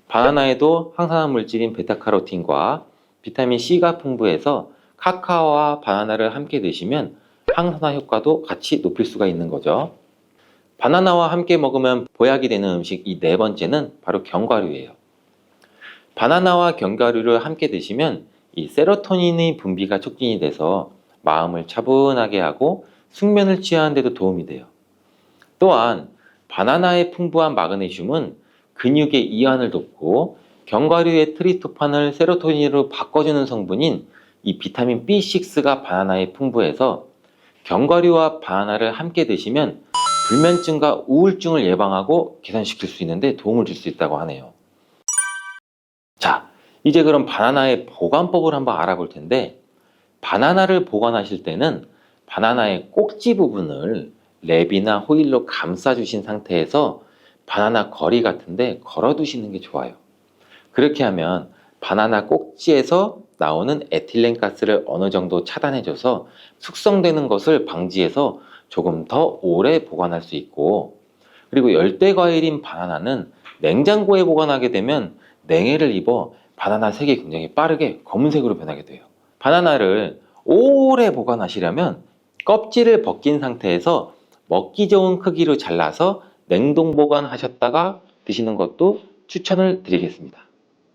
바나나에도 항산화 물질인 베타카로틴과 비타민 C가 풍부해서 카카오와 바나나를 함께 드시면 항산화 효과도 같이 높일 수가 있는 거죠. 바나나와 함께 먹으면 보약이 되는 음식 이 네 번째는 바로 견과류예요. 바나나와 견과류를 함께 드시면 이 세로토닌의 분비가 촉진이 돼서 마음을 차분하게 하고 숙면을 취하는 데도 도움이 돼요. 또한 바나나의 풍부한 마그네슘은 근육의 이완을 돕고 견과류의 트리토판을 세로토닌으로 바꿔주는 성분인 이 비타민 B6가 바나나에 풍부해서 견과류와 바나나를 함께 드시면 불면증과 우울증을 예방하고 개선시킬 수 있는데 도움을 줄 수 있다고 하네요. 자, 이제 그럼 바나나의 보관법을 한번 알아볼 텐데 바나나를 보관하실 때는 바나나의 꼭지 부분을 랩이나 호일로 감싸주신 상태에서 바나나 거리 같은데 걸어두시는 게 좋아요. 그렇게 하면 바나나 꼭지에서 나오는 에틸렌 가스를 어느 정도 차단해줘서 숙성되는 것을 방지해서 조금 더 오래 보관할 수 있고, 그리고 열대 과일인 바나나는 냉장고에 보관하게 되면 냉해를 입어 바나나 색이 굉장히 빠르게 검은색으로 변하게 돼요. 바나나를 오래 보관하시려면 껍질을 벗긴 상태에서 먹기 좋은 크기로 잘라서 냉동 보관하셨다가 드시는 것도 추천을 드리겠습니다.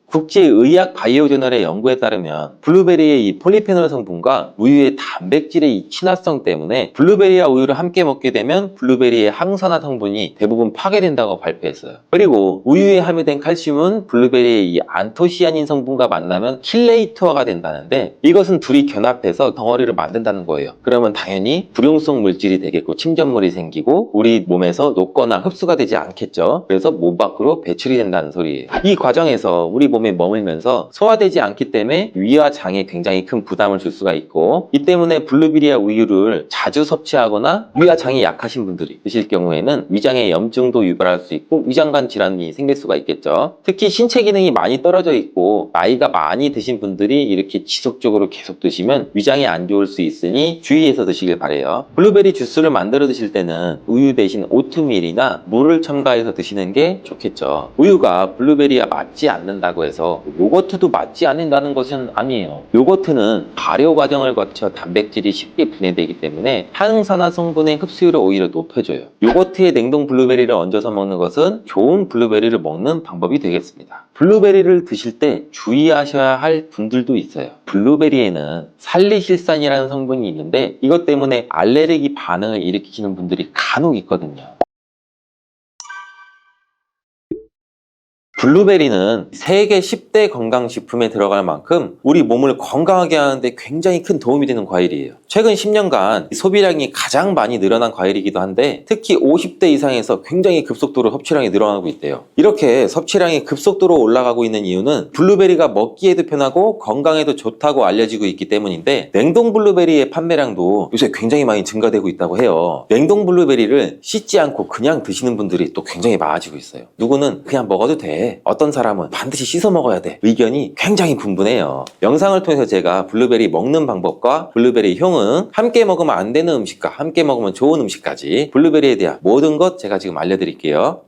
국제의학바이오저널의 연구에 따르면 블루베리의 이 폴리페놀 성분과 우유의 단백질의 이 친화성 때문에 블루베리와 우유를 함께 먹게 되면 블루베리의 항산화 성분이 대부분 파괴된다고 발표했어요. 그리고 우유에 함유된 칼슘은 블루베리의 이 안토시아닌 성분과 만나면 킬레이트화가 된다는데 이것은 둘이 결합해서 덩어리를 만든다는 거예요. 그러면 당연히 불용성 물질이 되겠고 침전물이 생기고 우리 몸에서 녹거나 흡수가 되지 않겠죠. 그래서 몸 밖으로 배출이 된다는 소리예요. 이 과정에서 우리 몸에 머물면서 소화되지 않기 때문에 위와 장에 굉장히 큰 부담을 줄 수가 있고, 이 때문에 블루베리와 우유를 자주 섭취하거나 위와 장이 약하신 분들이 드실 경우에는 위장에 염증도 유발할 수 있고 위장관 질환이 생길 수가 있겠죠. 특히 신체 기능이 많이 떨어져 있고 나이가 많이 드신 분들이 이렇게 지속적으로 계속 드시면 위장에 안 좋을 수 있으니 주의해서 드시길 바래요. 블루베리 주스를 만들어 드실 때는 우유 대신 오트밀이나 물을 첨가해서 드시는 게 좋겠죠. 우유가 블루베리와 맞지 않는다고 해서 요거트도 맞지 않는다는 것은 아니에요. 요거트는 발효 과정을 거쳐 단백질이 쉽게 분해되기 때문에 항산화 성분의 흡수율을 오히려 높여줘요. 요거트에 냉동 블루베리를 얹어서 먹는 것은 좋은 블루베리를 먹는 방법이 되겠습니다. 블루베리를 드실 때 주의하셔야 할 분들도 있어요. 블루베리에는 살리실산이라는 성분이 있는데 이것 때문에 알레르기 반응을 일으키시는 분들이 간혹 있거든요. 블루베리는 세계 10대 건강식품에 들어갈 만큼 우리 몸을 건강하게 하는데 굉장히 큰 도움이 되는 과일이에요. 최근 10년간 소비량이 가장 많이 늘어난 과일이기도 한데 특히 50대 이상에서 굉장히 급속도로 섭취량이 늘어나고 있대요. 이렇게 섭취량이 급속도로 올라가고 있는 이유는 블루베리가 먹기에도 편하고 건강에도 좋다고 알려지고 있기 때문인데 냉동 블루베리의 판매량도 요새 굉장히 많이 증가되고 있다고 해요. 냉동 블루베리를 씻지 않고 그냥 드시는 분들이 또 굉장히 많아지고 있어요. 누구는 그냥 먹어도 돼, 어떤 사람은 반드시 씻어 먹어야 돼, 의견이 굉장히 분분해요. 영상을 통해서 제가 블루베리 먹는 방법과 블루베리 효능, 함께 먹으면 안 되는 음식과 함께 먹으면 좋은 음식까지 블루베리에 대한 모든 것 제가 지금 알려드릴게요.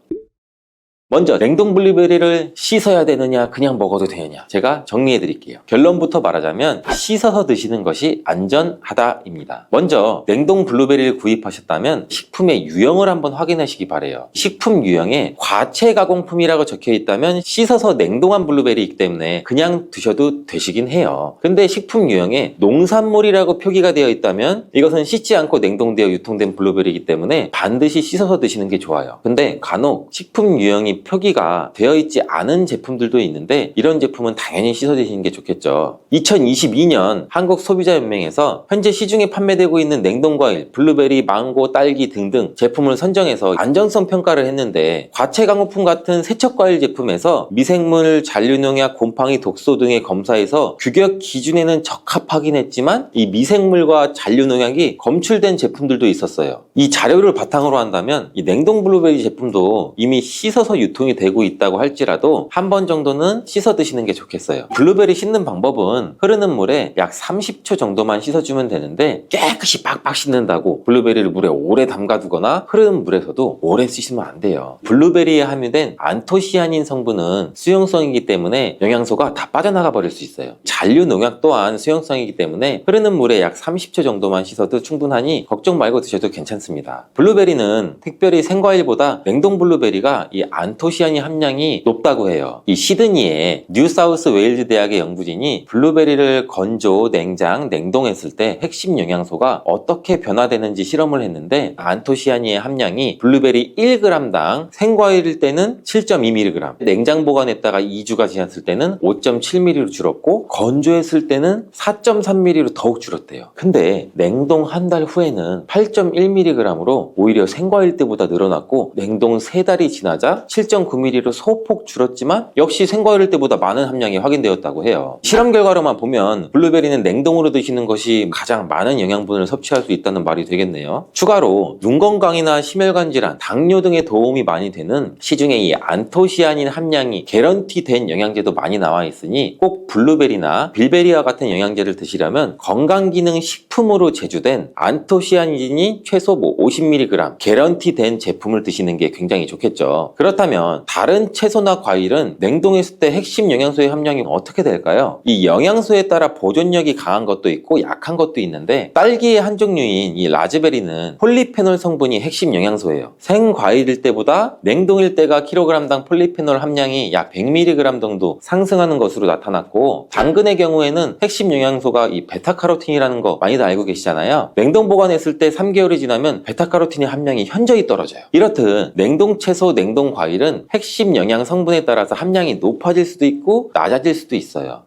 먼저 냉동 블루베리를 씻어야 되느냐 그냥 먹어도 되느냐 제가 정리해 드릴게요. 결론부터 말하자면 씻어서 드시는 것이 안전하다입니다. 먼저 냉동 블루베리를 구입하셨다면 식품의 유형을 한번 확인하시기 바래요. 식품 유형에 과체 가공품이라고 적혀 있다면 씻어서 냉동한 블루베리이기 때문에 그냥 드셔도 되시긴 해요. 근데 식품 유형에 농산물이라고 표기가 되어 있다면 이것은 씻지 않고 냉동되어 유통된 블루베리이기 때문에 반드시 씻어서 드시는 게 좋아요. 근데 간혹 식품 유형이 표기가 되어 있지 않은 제품들도 있는데 이런 제품은 당연히 씻어 드시는 게 좋겠죠. 2022년 한국소비자연맹에서 현재 시중에 판매되고 있는 냉동과일, 블루베리, 망고, 딸기 등등 제품을 선정해서 안전성 평가를 했는데 과체 가공품 같은 세척과일 제품에서 미생물, 잔류농약, 곰팡이, 독소 등의 검사에서 규격 기준에는 적합하긴 했지만 이 미생물과 잔류농약이 검출된 제품들도 있었어요. 이 자료를 바탕으로 한다면 이 냉동 블루베리 제품도 이미 씻어서 유통이 되고 있다고 할지라도 한 번 정도는 씻어 드시는 게 좋겠어요. 블루베리 씻는 방법은 흐르는 물에 약 30초 정도만 씻어주면 되는데 깨끗이 빡빡 씻는다고 블루베리를 물에 오래 담가두거나 흐르는 물에서도 오래 씻으면 안 돼요. 블루베리에 함유된 안토시아닌 성분은 수용성이기 때문에 영양소가 다 빠져나가 버릴 수 있어요. 잔류 농약 또한 수용성이기 때문에 흐르는 물에 약 30초 정도만 씻어도 충분하니 걱정 말고 드셔도 괜찮습니다. 블루베리는 특별히 생과일보다 냉동 블루베리가 이 안토시아닌 함량이 높다고 해요. 이 시드니의 뉴사우스 웨일즈 대학의 연구진이 블루베리를 건조, 냉장, 냉동했을 때 핵심 영양소가 어떻게 변화되는지 실험을 했는데 안토시아닌의 함량이 블루베리 1g당 생과일일 때는 7.2mg, 냉장 보관했다가 2주가 지났을 때는 5.7mg로 줄었고 건조했을 때는 4.3mg로 더욱 줄었대요. 근데 냉동 한 달 후에는 8.1mg으로 오히려 생과일 때보다 늘어났고 냉동 3달이 지나자 7.9mg로 소폭 줄었지만 역시 생과일 때보다 많은 함량이 확인되었다고 해요. 실험 결과로만 보면 블루베리는 냉동으로 드시는 것이 가장 많은 영양분을 섭취할 수 있다는 말이 되겠네요. 추가로 눈 건강이나 심혈관 질환, 당뇨 등에 도움이 많이 되는 시중에 이 안토시아닌 함량이 개런티된 영양제도 많이 나와 있으니 꼭 블루베리나 빌베리와 같은 영양제를 드시려면 건강기능 식품으로 제조된 안토시아닌이 최소 50mg 개런티된 제품을 드시는 게 굉장히 좋겠죠. 그렇다면 다른 채소나 과일은 냉동했을 때 핵심 영양소의 함량이 어떻게 될까요? 이 영양소에 따라 보존력이 강한 것도 있고 약한 것도 있는데 딸기의 한 종류인 이 라즈베리는 폴리페놀 성분이 핵심 영양소예요. 생과일일 때보다 냉동일 때가 킬로그램당 폴리페놀 함량이 약 100mg 정도 상승하는 것으로 나타났고 당근의 경우에는 핵심 영양소가 이 베타카로틴이라는 거 많이들 알고 계시잖아요. 냉동 보관했을 때 3개월이 지나면 베타카로틴의 함량이 현저히 떨어져요. 이렇듯 냉동 채소, 냉동 과일은 핵심 영양 성분에 따라서 함량이 높아질 수도 있고 낮아질 수도 있어요.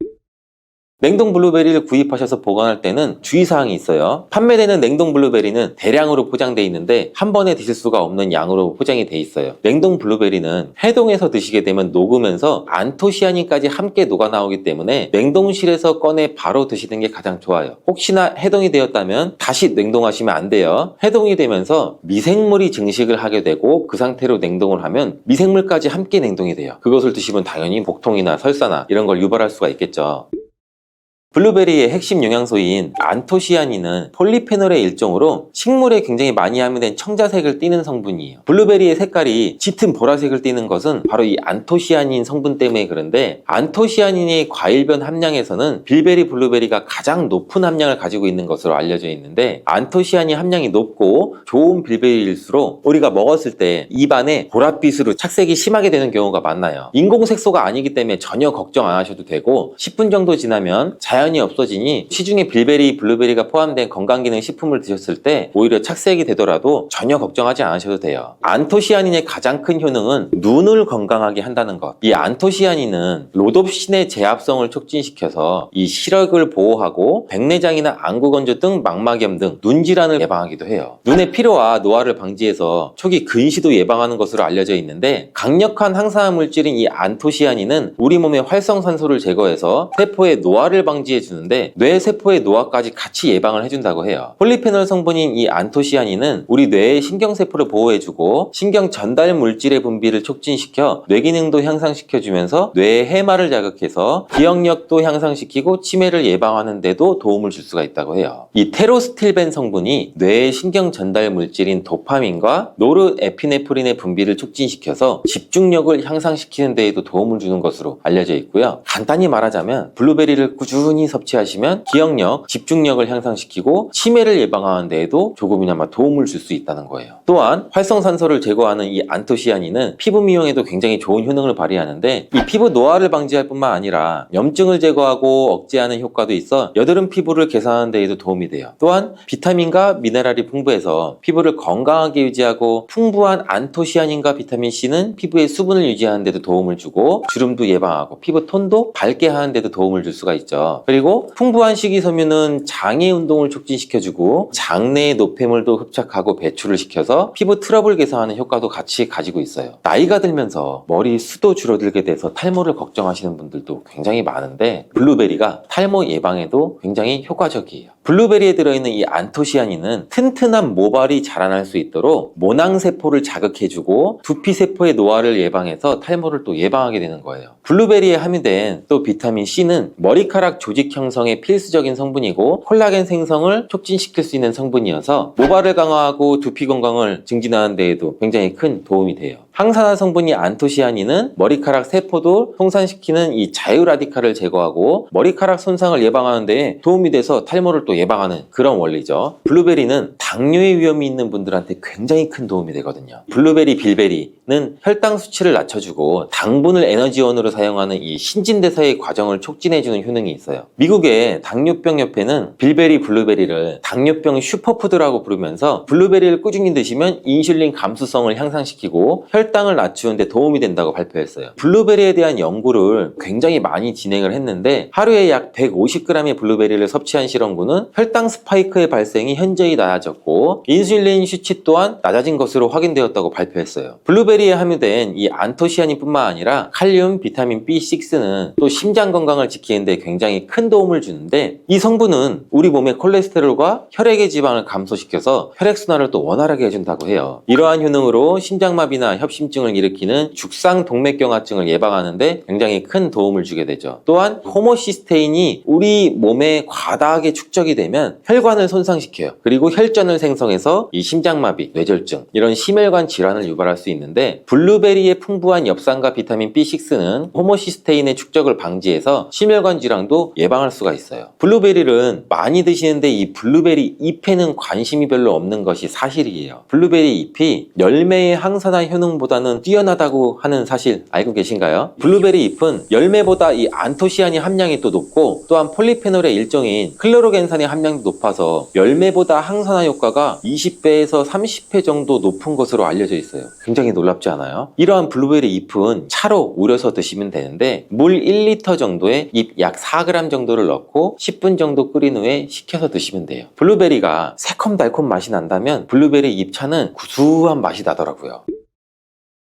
냉동 블루베리를 구입하셔서 보관할 때는 주의사항이 있어요. 판매되는 냉동 블루베리는 대량으로 포장되어 있는데 한 번에 드실 수가 없는 양으로 포장이 되어 있어요. 냉동 블루베리는 해동해서 드시게 되면 녹으면서 안토시아닌까지 함께 녹아 나오기 때문에 냉동실에서 꺼내 바로 드시는 게 가장 좋아요. 혹시나 해동이 되었다면 다시 냉동하시면 안 돼요. 해동이 되면서 미생물이 증식을 하게 되고 그 상태로 냉동을 하면 미생물까지 함께 냉동이 돼요. 그것을 드시면 당연히 복통이나 설사나 이런 걸 유발할 수가 있겠죠. 블루베리의 핵심 영양소인 안토시아닌은 폴리페놀의 일종으로 식물에 굉장히 많이 함유된 청자색을 띠는 성분이에요. 블루베리의 색깔이 짙은 보라색을 띠는 것은 바로 이 안토시아닌 성분 때문에 그런데 안토시아닌의 과일변 함량에서는 빌베리, 블루베리가 가장 높은 함량을 가지고 있는 것으로 알려져 있는데 안토시아닌 함량이 높고 좋은 빌베리일수록 우리가 먹었을 때 입안에 보랏빛으로 착색이 심하게 되는 경우가 많아요. 인공색소가 아니기 때문에 전혀 걱정 안 하셔도 되고 10분 정도 지나면 자연히 없어지니 시중에 빌베리, 블루베리가 포함된 건강기능 식품을 드셨을 때 오히려 착색이 되더라도 전혀 걱정하지 않으셔도 돼요. 안토시아닌의 가장 큰 효능은 눈을 건강하게 한다는 것. 이 안토시아닌은 로놉신의 제합성을 촉진시켜서 이 시력을 보호하고 백내장이나 안구건조 등 망막염 등 눈질환을 예방하기도 해요. 눈의 피로와 노화를 방지해서 초기 근시도 예방하는 것으로 알려져 있는데 강력한 항산화 물질인 이 안토시아닌은 우리 몸의 활성산소를 제거해서 세포의 노화를 방지 방지해주는데 뇌 세포의 노화까지 같이 예방을 해준다고 해요. 폴리페놀 성분인 이 안토시아닌은 우리 뇌의 신경세포를 보호해주고 신경 전달 물질의 분비를 촉진시켜 뇌 기능도 향상시켜주면서 뇌의 해마를 자극해서 기억력도 향상시키고 치매를 예방하는 데도 도움을 줄 수가 있다고 해요. 이 테로스틸벤 성분이 뇌의 신경 전달 물질인 도파민과 노르에피네프린의 분비를 촉진시켜서 집중력을 향상시키는 데에도 도움을 주는 것으로 알려져 있고요. 간단히 말하자면 블루베리를 꾸준히 섭취하시면 기억력, 집중력을 향상시키고 치매를 예방하는 데에도 조금이나마 도움을 줄 수 있다는 거예요. 또한 활성산소를 제거하는 이 안토시아닌은 피부 미용에도 굉장히 좋은 효능을 발휘하는데 이 피부 노화를 방지할 뿐만 아니라 염증을 제거하고 억제하는 효과도 있어 여드름 피부를 개선하는 데에도 도움이 돼요. 또한 비타민과 미네랄이 풍부해서 피부를 건강하게 유지하고 풍부한 안토시아닌과 비타민C는 피부의 수분을 유지하는 데도 도움을 주고 주름도 예방하고 피부 톤도 밝게 하는 데도 도움을 줄 수가 있죠. 그리고 풍부한 식이섬유는 장의 운동을 촉진시켜주고 장내의 노폐물도 흡착하고 배출을 시켜서 피부 트러블 개선하는 효과도 같이 가지고 있어요. 나이가 들면서 머리 숱도 줄어들게 돼서 탈모를 걱정하시는 분들도 굉장히 많은데 블루베리가 탈모 예방에도 굉장히 효과적이에요. 블루베리에 들어있는 이 안토시아닌은 튼튼한 모발이 자라날 수 있도록 모낭세포를 자극해주고 두피세포의 노화를 예방해서 탈모를 또 예방하게 되는 거예요. 블루베리에 함유된 또 비타민C는 머리카락 조직 형성에 필수적인 성분이고 콜라겐 생성을 촉진시킬 수 있는 성분이어서 모발을 강화하고 두피 건강을 증진하는 데에도 굉장히 큰 도움이 돼요. 항산화 성분이 안토시아닌은 머리카락 세포도 송산시키는 이 자유라디칼을 제거하고 머리카락 손상을 예방하는 데 도움이 돼서 탈모를 또 예방하는 그런 원리죠. 블루베리는 당뇨의 위험이 있는 분들한테 굉장히 큰 도움이 되거든요. 블루베리, 빌베리는 혈당 수치를 낮춰주고 당분을 에너지원으로 사용하는 이 신진대사의 과정을 촉진해주는 효능이 있어요. 미국의 당뇨병 협회는 빌베리, 블루베리를 당뇨병 슈퍼푸드라고 부르면서 블루베리를 꾸준히 드시면 인슐린 감수성을 향상시키고 혈당을 낮추는 데 도움이 된다고 발표했어요. 블루베리에 대한 연구를 굉장히 많이 진행을 했는데 하루에 약 150g의 블루베리를 섭취한 실험군은 혈당 스파이크의 발생이 현저히 낮아졌고 인슐린 수치 또한 낮아진 것으로 확인되었다고 발표했어요. 블루베리에 함유된 이 안토시아닌뿐만 아니라 칼륨, 비타민 B6는 또 심장 건강을 지키는 데 굉장히 큰 도움을 주는데 이 성분은 우리 몸의 콜레스테롤과 혈액의 지방을 감소시켜서 혈액순환을 또 원활하게 해준다고 해요. 이러한 효능으로 심장마비나 협심증을 일으키는 죽상동맥경화증을 예방하는 데 굉장히 큰 도움을 주게 되죠. 또한 호모시스테인이 우리 몸에 과다하게 축적이 되면 혈관을 손상시켜요. 그리고 혈전을 생성해서 이 심장마비, 뇌졸중 이런 심혈관 질환을 유발할 수 있는데 블루베리의 풍부한 엽산과 비타민 B6는 호모시스테인의 축적을 방지해서 심혈관 질환도 예방할 수가 있어요. 블루베리를 많이 드시는데 이 블루베리 잎에는 관심이 별로 없는 것이 사실이에요. 블루베리 잎이 열매의 항산화 효능보다는 뛰어나다고 하는 사실 알고 계신가요? 블루베리 잎은 열매보다 이 안토시아닌 함량이 또 높고 또한 폴리페놀의 일종인 클로로겐산의 함량도 높아서 열매보다 항산화 효과가 20배에서 30배 정도 높은 것으로 알려져 있어요. 굉장히 놀랍지 않아요? 이러한 블루베리 잎은 차로 우려서 드시면 되는데 물 1리터 정도에 잎 약 4g 정도를 넣고 10분 정도 끓인 후에 식혀서 드시면 돼요. 블루베리가 새콤달콤 맛이 난다면 블루베리 잎차는 구수한 맛이 나더라고요.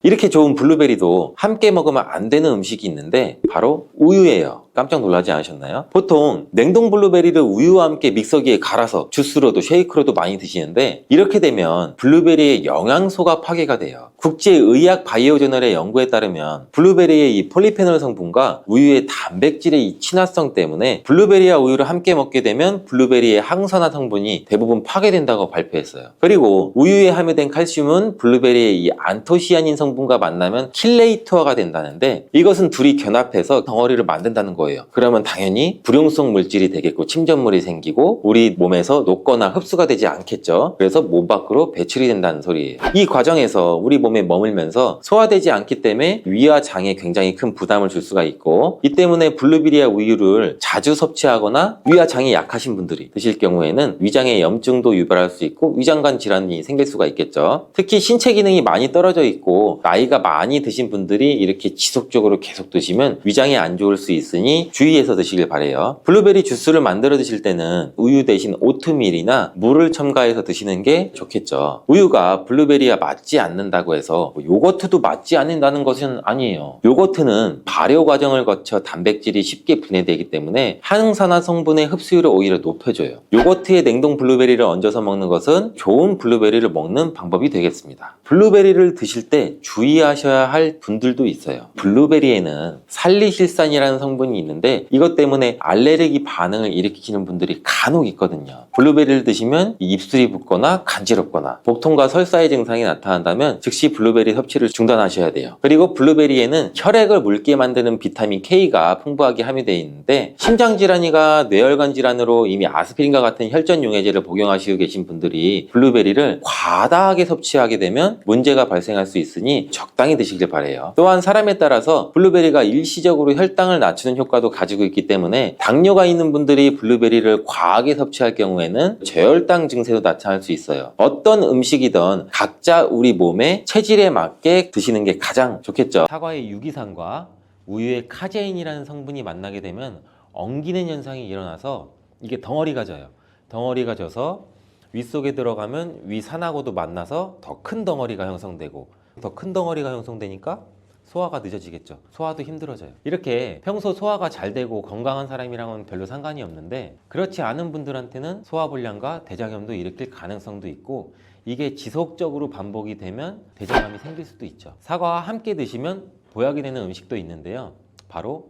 이렇게 좋은 블루베리도 함께 먹으면 안 되는 음식이 있는데 바로 우유예요. 깜짝 놀라지 않으셨나요? 보통 냉동 블루베리를 우유와 함께 믹서기에 갈아서 주스로도 쉐이크로도 많이 드시는데 이렇게 되면 블루베리의 영양소가 파괴가 돼요. 국제의학 바이오저널의 연구에 따르면 블루베리의 이 폴리페놀 성분과 우유의 단백질의 이 친화성 때문에 블루베리와 우유를 함께 먹게 되면 블루베리의 항산화 성분이 대부분 파괴된다고 발표했어요. 그리고 우유에 함유된 칼슘은 블루베리의 이 안토시아닌 성분과 만나면 킬레이트화가 된다는데 이것은 둘이 견합해서 덩어리를 만든다는 거예요. 그러면 당연히 불용성 물질이 되겠고 침전물이 생기고 우리 몸에서 녹거나 흡수가 되지 않겠죠. 그래서 몸 밖으로 배출이 된다는 소리예요. 이 과정에서 우리 몸에 머물면서 소화되지 않기 때문에 위와 장에 굉장히 큰 부담을 줄 수가 있고 이 때문에 블루베리와 우유를 자주 섭취하거나 위와 장이 약하신 분들이 드실 경우에는 위장에 염증도 유발할 수 있고 위장관 질환이 생길 수가 있겠죠. 특히 신체 기능이 많이 떨어져 있고 나이가 많이 드신 분들이 이렇게 지속적으로 계속 드시면 위장에 안 좋을 수 있으니 굉장히 주의해서 드시길 바래요. 블루베리 주스를 만들어 드실 때는 우유 대신 오트밀이나 물을 첨가해서 드시는 게 좋겠죠. 우유가 블루베리와 맞지 않는다고 해서 요거트도 맞지 않는다는 것은 아니에요. 요거트는 발효 과정을 거쳐 단백질이 쉽게 분해되기 때문에 항산화 성분의 흡수율을 오히려 높여줘요. 요거트에 냉동 블루베리를 얹어서 먹는 것은 좋은 블루베리를 먹는 방법이 되겠습니다. 블루베리를 드실 때 주의하셔야 할 분들도 있어요. 블루베리에는 살리실산이라는 성분이 있는데 이것 때문에 알레르기 반응을 일으키시는 분들이 간혹 있거든요. 블루베리를 드시면 입술이 붓거나 간지럽거나 복통과 설사의 증상이 나타난다면 즉시 블루베리 섭취를 중단하셔야 돼요. 그리고 블루베리에는 혈액을 묽게 만드는 비타민 K가 풍부하게 함유되어 있는데 심장질환이나 뇌혈관 질환으로 이미 아스피린과 같은 혈전 용해제를 복용하시고 계신 분들이 블루베리를 과다하게 섭취하게 되면 문제가 발생할 수 있으니 적당히 드시길 바래요. 또한 사람에 따라서 블루베리가 일시적으로 혈당을 낮추는 효과도 가지고 있기 때문에 당뇨가 있는 분들이 블루베리를 과하게 섭취할 경우에는 저혈당 증세도 나타날 수 있어요. 어떤 음식이든 각자 우리 몸의 체질에 맞게 드시는 게 가장 좋겠죠. 사과의 유기산과 우유의 카제인이라는 성분이 만나게 되면 엉기는 현상이 일어나서 이게 덩어리가 져요. 덩어리가 져서 윗속에 들어가면 위산하고도 만나서 더 큰 덩어리가 형성되고 더 큰 덩어리가 형성되니까 소화가 늦어지겠죠. 소화도 힘들어져요. 이렇게 평소 소화가 잘 되고 건강한 사람이랑은 별로 상관이 없는데 그렇지 않은 분들한테는 소화불량과 대장염도 일으킬 가능성도 있고 이게 지속적으로 반복이 되면 대장암이 생길 수도 있죠. 사과와 함께 드시면 보약이 되는 음식도 있는데요. 바로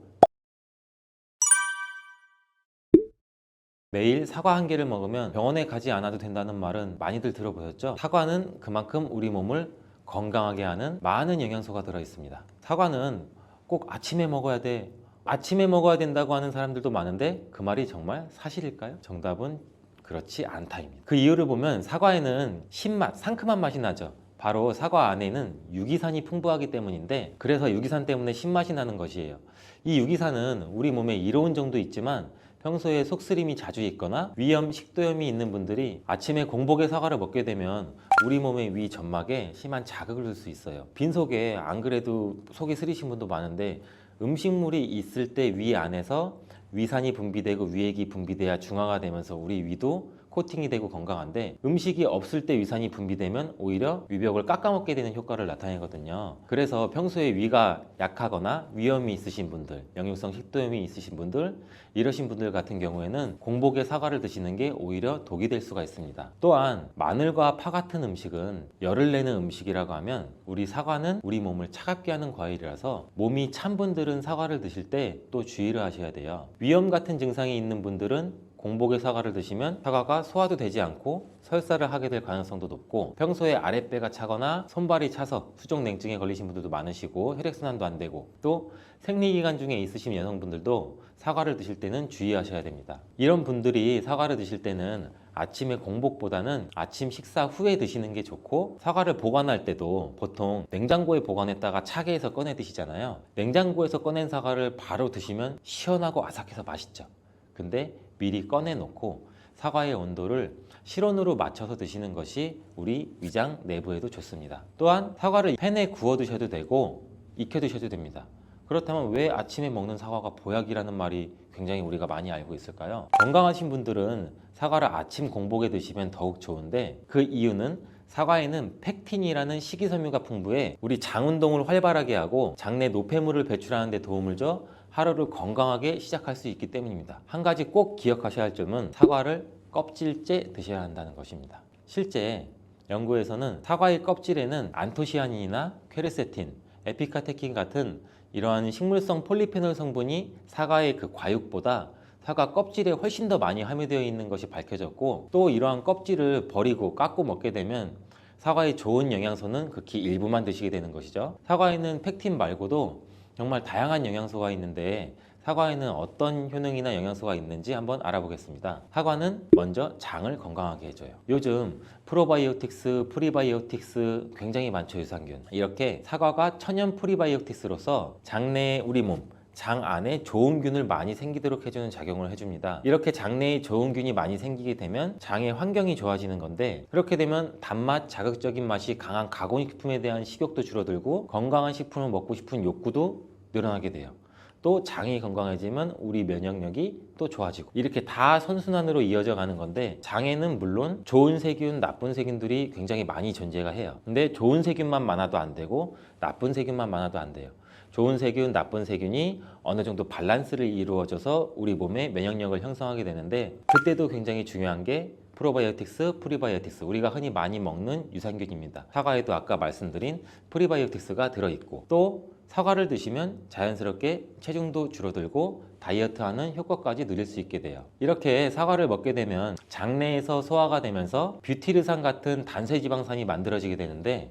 매일 사과 한 개를 먹으면 병원에 가지 않아도 된다는 말은 많이들 들어보셨죠? 사과는 그만큼 우리 몸을 건강하게 하는 많은 영양소가 들어있습니다. 사과는 꼭 아침에 먹어야 돼. 아침에 먹어야 된다고 하는 사람들도 많은데 그 말이 정말 사실일까요? 정답은 그렇지 않다입니다. 그 이유를 보면 사과에는 신맛, 상큼한 맛이 나죠. 바로 사과 안에는 유기산이 풍부하기 때문인데 그래서 유기산 때문에 신맛이 나는 것이에요. 이 유기산은 우리 몸에 이로운 정도 있지만 평소에 속쓰림이 자주 있거나 위염, 식도염이 있는 분들이 아침에 공복에 사과를 먹게 되면 우리 몸의 위 점막에 심한 자극을 줄 수 있어요. 빈속에 안 그래도 속이 쓰리신 분도 많은데 음식물이 있을 때 위 안에서 위산이 분비되고 위액이 분비돼야 중화가 되면서 우리 위도 코팅이 되고 건강한데 음식이 없을 때 위산이 분비되면 오히려 위벽을 깎아먹게 되는 효과를 나타내거든요. 그래서 평소에 위가 약하거나 위염이 있으신 분들, 역류성 식도염이 있으신 분들 이러신 분들 같은 경우에는 공복에 사과를 드시는 게 오히려 독이 될 수가 있습니다. 또한 마늘과 파 같은 음식은 열을 내는 음식이라고 하면 우리 사과는 우리 몸을 차갑게 하는 과일이라서 몸이 찬 분들은 사과를 드실 때 또 주의를 하셔야 돼요. 위염 같은 증상이 있는 분들은 공복에 사과를 드시면 사과가 소화도 되지 않고 설사를 하게 될 가능성도 높고 평소에 아랫배가 차거나 손발이 차서 수족냉증에 걸리신 분들도 많으시고 혈액순환도 안 되고 또 생리기간 중에 있으신 여성분들도 사과를 드실 때는 주의하셔야 됩니다. 이런 분들이 사과를 드실 때는 아침에 공복보다는 아침 식사 후에 드시는 게 좋고 사과를 보관할 때도 보통 냉장고에 보관했다가 차게 해서 꺼내 드시잖아요. 냉장고에서 꺼낸 사과를 바로 드시면 시원하고 아삭해서 맛있죠. 근데 미리 꺼내놓고 사과의 온도를 실온으로 맞춰서 드시는 것이 우리 위장 내부에도 좋습니다. 또한 사과를 팬에 구워 드셔도 되고 익혀 드셔도 됩니다. 그렇다면 왜 아침에 먹는 사과가 보약이라는 말이 굉장히 우리가 많이 알고 있을까요? 건강하신 분들은 사과를 아침 공복에 드시면 더욱 좋은데 그 이유는 사과에는 펙틴이라는 식이섬유가 풍부해 우리 장 운동을 활발하게 하고 장내 노폐물을 배출하는 데 도움을 줘 하루를 건강하게 시작할 수 있기 때문입니다. 한 가지 꼭 기억하셔야 할 점은 사과를 껍질째 드셔야 한다는 것입니다. 실제 연구에서는 사과의 껍질에는 안토시아닌이나 퀘르세틴, 에피카테킨 같은 이러한 식물성 폴리페놀 성분이 사과의 그 과육보다 사과 껍질에 훨씬 더 많이 함유되어 있는 것이 밝혀졌고 또 이러한 껍질을 버리고 깎고 먹게 되면 사과의 좋은 영양소는 극히 일부만 드시게 되는 것이죠. 사과에는 펙틴 말고도 정말 다양한 영양소가 있는데 사과에는 어떤 효능이나 영양소가 있는지 한번 알아보겠습니다. 사과는 먼저 장을 건강하게 해줘요. 요즘 프로바이오틱스, 프리바이오틱스 굉장히 많죠, 유산균. 이렇게 사과가 천연 프리바이오틱스로서 장내 우리 몸, 장 안에 좋은 균을 많이 생기도록 해주는 작용을 해줍니다. 이렇게 장내에 좋은 균이 많이 생기게 되면 장의 환경이 좋아지는 건데 그렇게 되면 단맛, 자극적인 맛이 강한 가공식품에 대한 식욕도 줄어들고 건강한 식품을 먹고 싶은 욕구도 늘어나게 돼요. 또 장이 건강해지면 우리 면역력이 또 좋아지고, 이렇게 다 선순환으로 이어져 가는 건데, 장에는 물론 좋은 세균, 나쁜 세균들이 굉장히 많이 존재가 해요. 근데 좋은 세균만 많아도 안 되고 나쁜 세균만 많아도 안 돼요. 좋은 세균, 나쁜 세균이 어느 정도 밸런스를 이루어져서 우리 몸에 면역력을 형성하게 되는데, 그때도 굉장히 중요한 게 프로바이오틱스, 프리바이오틱스, 우리가 흔히 많이 먹는 유산균입니다. 사과에도 아까 말씀드린 프리바이오틱스가 들어있고, 또 사과를 드시면 자연스럽게 체중도 줄어들고 다이어트하는 효과까지 누릴 수 있게 돼요. 이렇게 사과를 먹게 되면 장내에서 소화가 되면서 뷰티르산 같은 단쇄지방산이 만들어지게 되는데,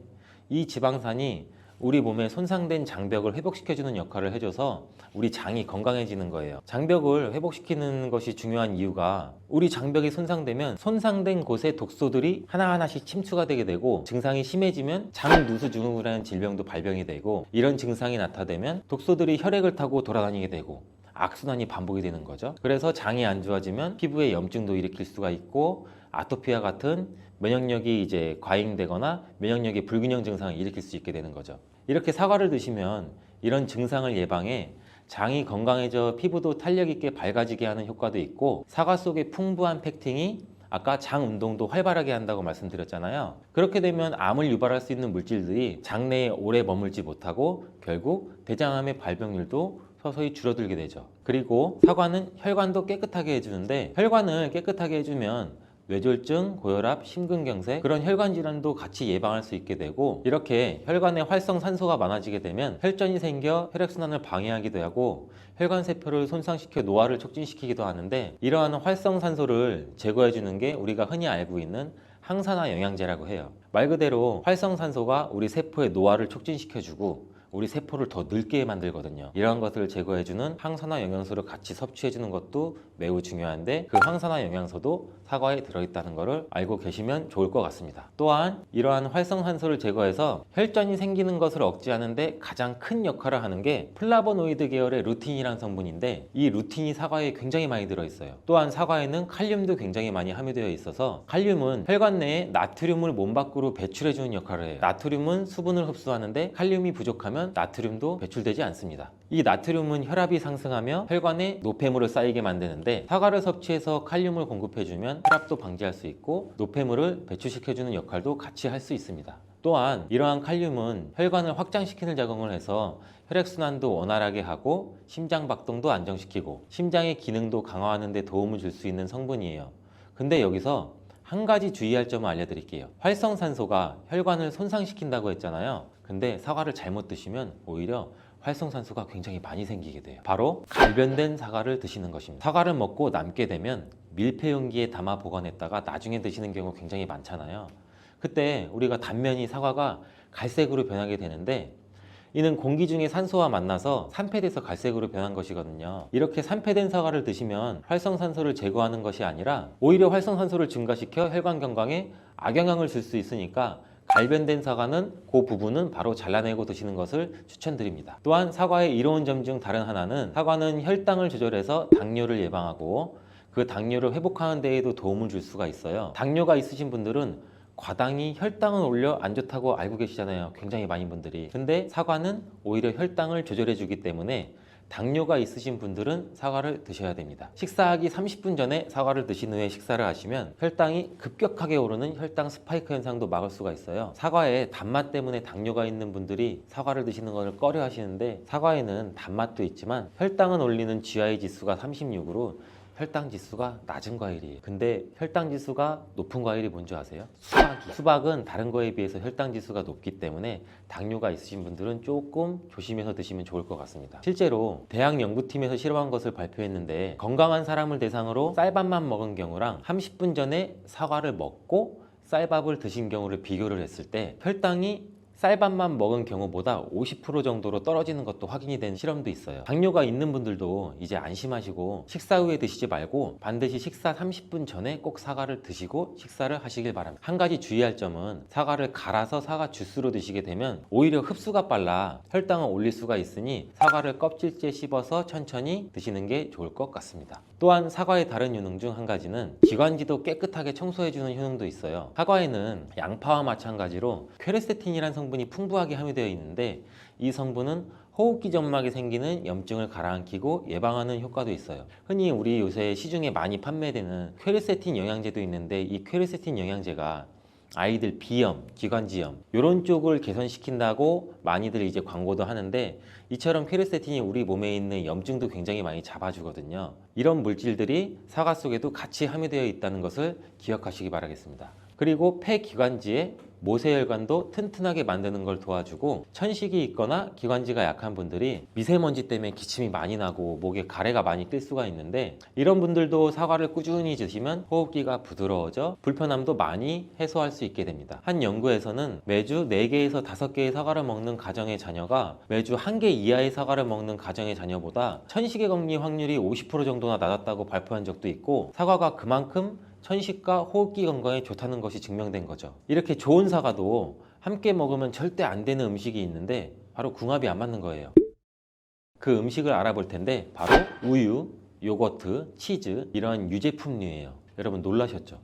이 지방산이 우리 몸에 손상된 장벽을 회복시켜주는 역할을 해줘서 우리 장이 건강해지는 거예요. 장벽을 회복시키는 것이 중요한 이유가, 우리 장벽이 손상되면 손상된 곳에 독소들이 하나하나씩 침투가 되게 되고, 증상이 심해지면 장누수증후군이라는 질병도 발병이 되고, 이런 증상이 나타나면 독소들이 혈액을 타고 돌아다니게 되고 악순환이 반복이 되는 거죠. 그래서 장이 안 좋아지면 피부에 염증도 일으킬 수가 있고, 아토피와 같은 면역력이 이제 과잉되거나 면역력의 불균형 증상을 일으킬 수 있게 되는 거죠. 이렇게 사과를 드시면 이런 증상을 예방해 장이 건강해져 피부도 탄력 있게 밝아지게 하는 효과도 있고, 사과 속의 풍부한 펙틴이 아까 장 운동도 활발하게 한다고 말씀드렸잖아요. 그렇게 되면 암을 유발할 수 있는 물질들이 장내에 오래 머물지 못하고 결국 대장암의 발병률도 서서히 줄어들게 되죠. 그리고 사과는 혈관도 깨끗하게 해주는데, 혈관을 깨끗하게 해주면 뇌졸중, 고혈압, 심근경색, 그런 혈관 질환도 같이 예방할 수 있게 되고, 이렇게 혈관에 활성산소가 많아지게 되면 혈전이 생겨 혈액순환을 방해하기도 하고 혈관 세포를 손상시켜 노화를 촉진시키기도 하는데, 이러한 활성산소를 제거해 주는 게 우리가 흔히 알고 있는 항산화 영양제라고 해요. 말 그대로 활성산소가 우리 세포의 노화를 촉진시켜주고 우리 세포를 더 늙게 만들거든요. 이러한 것들을 제거해주는 항산화 영양소를 같이 섭취해주는 것도 매우 중요한데, 그 항산화 영양소도 사과에 들어있다는 것을 알고 계시면 좋을 것 같습니다. 또한 이러한 활성산소를 제거해서 혈전이 생기는 것을 억제하는데 가장 큰 역할을 하는 게 플라보노이드 계열의 루틴이라는 성분인데, 이 루틴이 사과에 굉장히 많이 들어있어요. 또한 사과에는 칼륨도 굉장히 많이 함유되어 있어서, 칼륨은 혈관 내에 나트륨을 몸 밖으로 배출해주는 역할을 해요. 나트륨은 수분을 흡수하는데 칼륨이 부족하면 나트륨도 배출되지 않습니다. 이 나트륨은 혈압이 상승하며 혈관에 노폐물을 쌓이게 만드는데, 사과를 섭취해서 칼륨을 공급해주면 혈압도 방지할 수 있고 노폐물을 배출시켜주는 역할도 같이 할 수 있습니다. 또한 이러한 칼륨은 혈관을 확장시키는 작용을 해서 혈액순환도 원활하게 하고 심장박동도 안정시키고 심장의 기능도 강화하는 데 도움을 줄 수 있는 성분이에요. 근데 여기서 한 가지 주의할 점을 알려드릴게요. 활성산소가 혈관을 손상시킨다고 했잖아요. 근데 사과를 잘못 드시면 오히려 활성산소가 굉장히 많이 생기게 돼요. 바로 갈변된 사과를 드시는 것입니다. 사과를 먹고 남게 되면 밀폐 용기에 담아 보관했다가 나중에 드시는 경우 굉장히 많잖아요. 그때 우리가 단면이 사과가 갈색으로 변하게 되는데, 이는 공기 중에 산소와 만나서 산패돼서 갈색으로 변한 것이거든요. 이렇게 산패된 사과를 드시면 활성산소를 제거하는 것이 아니라 오히려 활성산소를 증가시켜 혈관 건강에 악영향을 줄 수 있으니까, 갈변된 사과는 그 부분은 바로 잘라내고 드시는 것을 추천드립니다. 또한 사과의 이로운 점 중 다른 하나는, 사과는 혈당을 조절해서 당뇨를 예방하고 그 당뇨를 회복하는 데에도 도움을 줄 수가 있어요. 당뇨가 있으신 분들은 과당이 혈당을 올려 안 좋다고 알고 계시잖아요. 굉장히 많은 분들이. 근데 사과는 오히려 혈당을 조절해 주기 때문에 당뇨가 있으신 분들은 사과를 드셔야 됩니다. 식사하기 30분 전에 사과를 드신 후에 식사를 하시면 혈당이 급격하게 오르는 혈당 스파이크 현상도 막을 수가 있어요. 사과에 단맛 때문에 당뇨가 있는 분들이 사과를 드시는 것을 꺼려 하시는데, 사과에는 단맛도 있지만 혈당은 올리는 GI 지수가 36으로 혈당 지수가 낮은 과일이에요. 근데 혈당 지수가 높은 과일이 뭔지 아세요? 수박은 다른 거에 비해서 혈당 지수가 높기 때문에 당뇨가 있으신 분들은 조금 조심해서 드시면 좋을 것 같습니다. 실제로 대학 연구팀에서 실험한 것을 발표했는데, 건강한 사람을 대상으로 쌀밥만 먹은 경우랑 30분 전에 사과를 먹고 쌀밥을 드신 경우를 비교를 했을 때 혈당이 쌀밥만 먹은 경우보다 50% 정도로 떨어지는 것도 확인이 된 실험도 있어요. 당뇨가 있는 분들도 이제 안심하시고 식사 후에 드시지 말고 반드시 식사 30분 전에 꼭 사과를 드시고 식사를 하시길 바랍니다. 한 가지 주의할 점은, 사과를 갈아서 사과 주스로 드시게 되면 오히려 흡수가 빨라 혈당을 올릴 수가 있으니 사과를 껍질째 씹어서 천천히 드시는 게 좋을 것 같습니다. 또한 사과의 다른 효능 중 한 가지는 기관지도 깨끗하게 청소해주는 효능도 있어요. 사과에는 양파와 마찬가지로 퀘르세틴이라는 성분이 풍부하게 함유되어 있는데, 이 성분은 호흡기 점막에 생기는 염증을 가라앉히고 예방하는 효과도 있어요. 흔히 우리 요새 시중에 많이 판매되는 퀘르세틴 영양제도 있는데 이 퀘르세틴 영양제가 아이들 비염, 기관지염 이런 쪽을 개선시킨다고 많이들 이제 광고도 하는데 이처럼 퀘르세틴이 우리 몸에 있는 염증도 굉장히 많이 잡아주거든요. 이런 물질들이 사과 속에도 같이 함유되어 있다는 것을 기억하시기 바라겠습니다. 그리고 폐기관지에 모세혈관도 튼튼하게 만드는 걸 도와주고 천식이 있거나 기관지가 약한 분들이 미세먼지 때문에 기침이 많이 나고 목에 가래가 많이 낄 수가 있는데 이런 분들도 사과를 꾸준히 드시면 호흡기가 부드러워져 불편함도 많이 해소할 수 있게 됩니다. 한 연구에서는 매주 4개에서 5개의 사과를 먹는 가정의 자녀가 매주 1개 이하의 사과를 먹는 가정의 자녀보다 천식에 걸릴 확률이 50% 정도나 낮았다고 발표한 적도 있고 사과가 그만큼 천식과 호흡기 건강에 좋다는 것이 증명된 거죠. 이렇게 좋은 사과도 함께 먹으면 절대 안 되는 음식이 있는데 바로 궁합이 안 맞는 거예요. 그 음식을 알아볼 텐데 바로 우유, 요거트, 치즈 이런 유제품류예요. 여러분 놀라셨죠?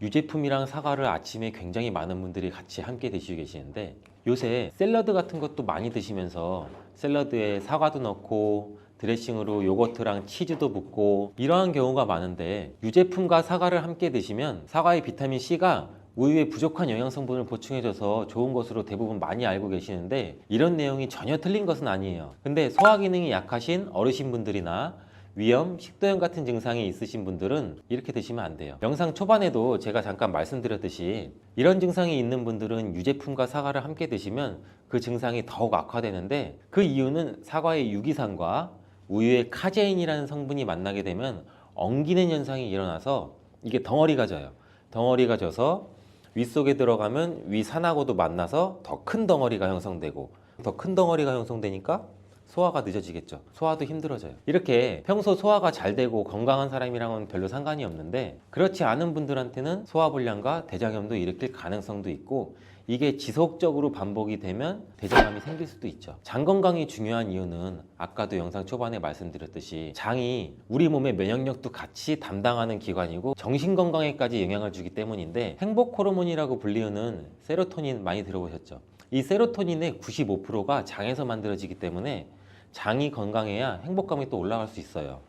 유제품이랑 사과를 아침에 굉장히 많은 분들이 같이 함께 드시고 계시는데 요새 샐러드 같은 것도 많이 드시면서 샐러드에 사과도 넣고 드레싱으로 요거트랑 치즈도 붓고 이러한 경우가 많은데 유제품과 사과를 함께 드시면 사과의 비타민C가 우유에 부족한 영양 성분을 보충해줘서 좋은 것으로 대부분 많이 알고 계시는데 이런 내용이 전혀 틀린 것은 아니에요. 근데 소화 기능이 약하신 어르신분들이나 위염, 식도염 같은 증상이 있으신 분들은 이렇게 드시면 안 돼요. 영상 초반에도 제가 잠깐 말씀드렸듯이 이런 증상이 있는 분들은 유제품과 사과를 함께 드시면 그 증상이 더욱 악화되는데 그 이유는 사과의 유기산과 우유의 카제인이라는 성분이 만나게 되면 엉기는 현상이 일어나서 이게 덩어리가 져요. 덩어리가 져서 윗속에 들어가면 위산하고도 만나서 더 큰 덩어리가 형성되고 더 큰 덩어리가 형성되니까 소화가 늦어지겠죠. 소화도 힘들어져요. 이렇게 평소 소화가 잘 되고 건강한 사람이랑은 별로 상관이 없는데 그렇지 않은 분들한테는 소화불량과 대장염도 일으킬 가능성도 있고 이게 지속적으로 반복이 되면 대장암이 생길 수도 있죠. 장 건강이 중요한 이유는 아까도 영상 초반에 말씀드렸듯이 장이 우리 몸의 면역력도 같이 담당하는 기관이고 정신 건강에까지 영향을 주기 때문인데 행복 호르몬이라고 불리우는 세로토닌 많이 들어보셨죠? 이 세로토닌의 95%가 장에서 만들어지기 때문에 장이 건강해야 행복감이 또 올라갈 수 있어요.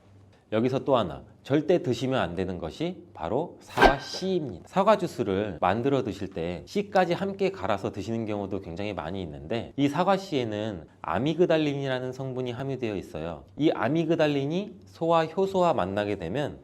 여기서 또 하나 절대 드시면 안 되는 것이 바로 사과 씨입니다. 사과 주스를 만들어 드실 때 씨까지 함께 갈아서 드시는 경우도 굉장히 많이 있는데 이 사과 씨에는 아미그달린이라는 성분이 함유되어 있어요. 이 아미그달린이 소와 효소와 만나게 되면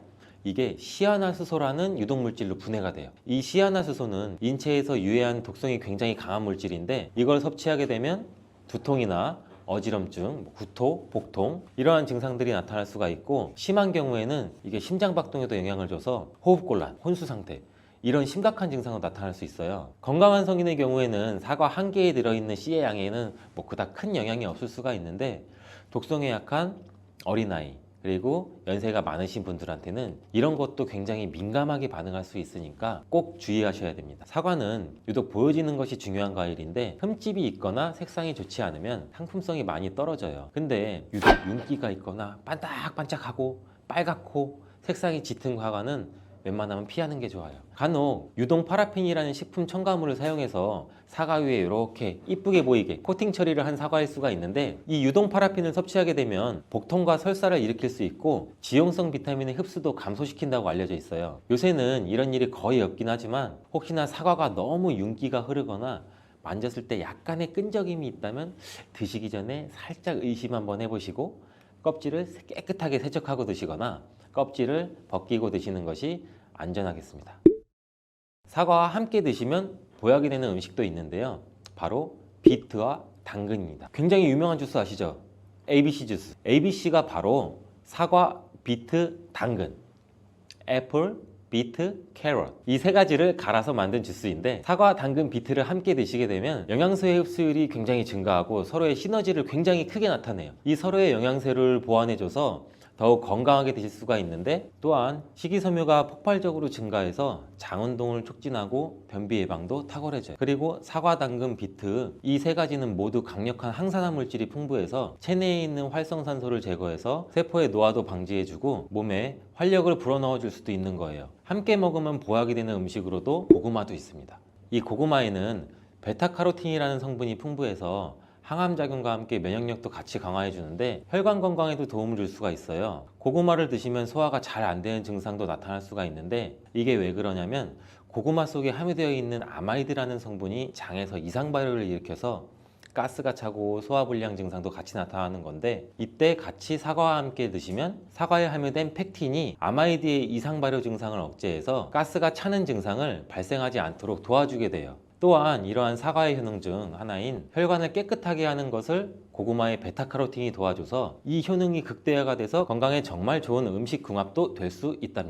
이게 시아나수소라는 유독물질로 분해가 돼요. 이 시아나수소는 인체에서 유해한 독성이 굉장히 강한 물질인데 이걸 섭취하게 되면 두통이나 어지럼증, 구토, 복통 이러한 증상들이 나타날 수가 있고 심한 경우에는 이게 심장박동에도 영향을 줘서 호흡곤란, 혼수상태 이런 심각한 증상으로 나타날 수 있어요. 건강한 성인의 경우에는 사과 한 개에 들어있는 씨의 양에는 그닥 큰 영향이 없을 수가 있는데 독성에 약한 어린아이 그리고 연세가 많으신 분들한테는 이런 것도 굉장히 민감하게 반응할 수 있으니까 꼭 주의하셔야 됩니다. 사과는 유독 보여지는 것이 중요한 과일인데 흠집이 있거나 색상이 좋지 않으면 상품성이 많이 떨어져요. 근데 유독 윤기가 있거나 반짝반짝하고 빨갛고 색상이 짙은 사과는 웬만하면 피하는 게 좋아요. 간혹 유동 파라핀이라는 식품 첨가물을 사용해서 사과 위에 이렇게 이쁘게 보이게 코팅 처리를 한 사과일 수가 있는데 이 유동 파라핀을 섭취하게 되면 복통과 설사를 일으킬 수 있고 지용성 비타민의 흡수도 감소시킨다고 알려져 있어요. 요새는 이런 일이 거의 없긴 하지만 혹시나 사과가 너무 윤기가 흐르거나 만졌을 때 약간의 끈적임이 있다면 드시기 전에 살짝 의심 한번 해보시고 껍질을 깨끗하게 세척하고 드시거나 껍질을 벗기고 드시는 것이 안전하겠습니다. 사과와 함께 드시면 보약이 되는 음식도 있는데요. 바로 비트와 당근입니다. 굉장히 유명한 주스 아시죠? ABC 주스. ABC가 바로 사과, 비트, 당근. 애플, 비트, 캐럿 이 세 가지를 갈아서 만든 주스인데 사과, 당근, 비트를 함께 드시게 되면 영양소의 흡수율이 굉장히 증가하고 서로의 시너지를 굉장히 크게 나타내요. 이 서로의 영양소를 보완해줘서 더욱 건강하게 드실 수가 있는데 또한 식이섬유가 폭발적으로 증가해서 장운동을 촉진하고 변비 예방도 탁월해져요. 그리고 사과, 당근, 비트 이 세 가지는 모두 강력한 항산화 물질이 풍부해서 체내에 있는 활성산소를 제거해서 세포의 노화도 방지해주고 몸에 활력을 불어넣어 줄 수도 있는 거예요. 함께 먹으면 보약이 되는 음식으로도 고구마도 있습니다. 이 고구마에는 베타카로틴이라는 성분이 풍부해서 항암작용과 함께 면역력도 같이 강화해 주는데 혈관 건강에도 도움을 줄 수가 있어요. 고구마를 드시면 소화가 잘 안 되는 증상도 나타날 수가 있는데 이게 왜 그러냐면 고구마 속에 함유되어 있는 아마이드라는 성분이 장에서 이상 발효를 일으켜서 가스가 차고 소화불량 증상도 같이 나타나는 건데 이때 같이 사과와 함께 드시면 사과에 함유된 펙틴이 아마이드의 이상 발효 증상을 억제해서 가스가 차는 증상을 발생하지 않도록 도와주게 돼요. 또한 이러한 사과의 효능 중 하나인 혈관을 깨끗하게 하는 것을 고구마의 베타카로틴이 도와줘서 이 효능이 극대화가 돼서 건강에 정말 좋은 음식 궁합도 될 수 있답니다.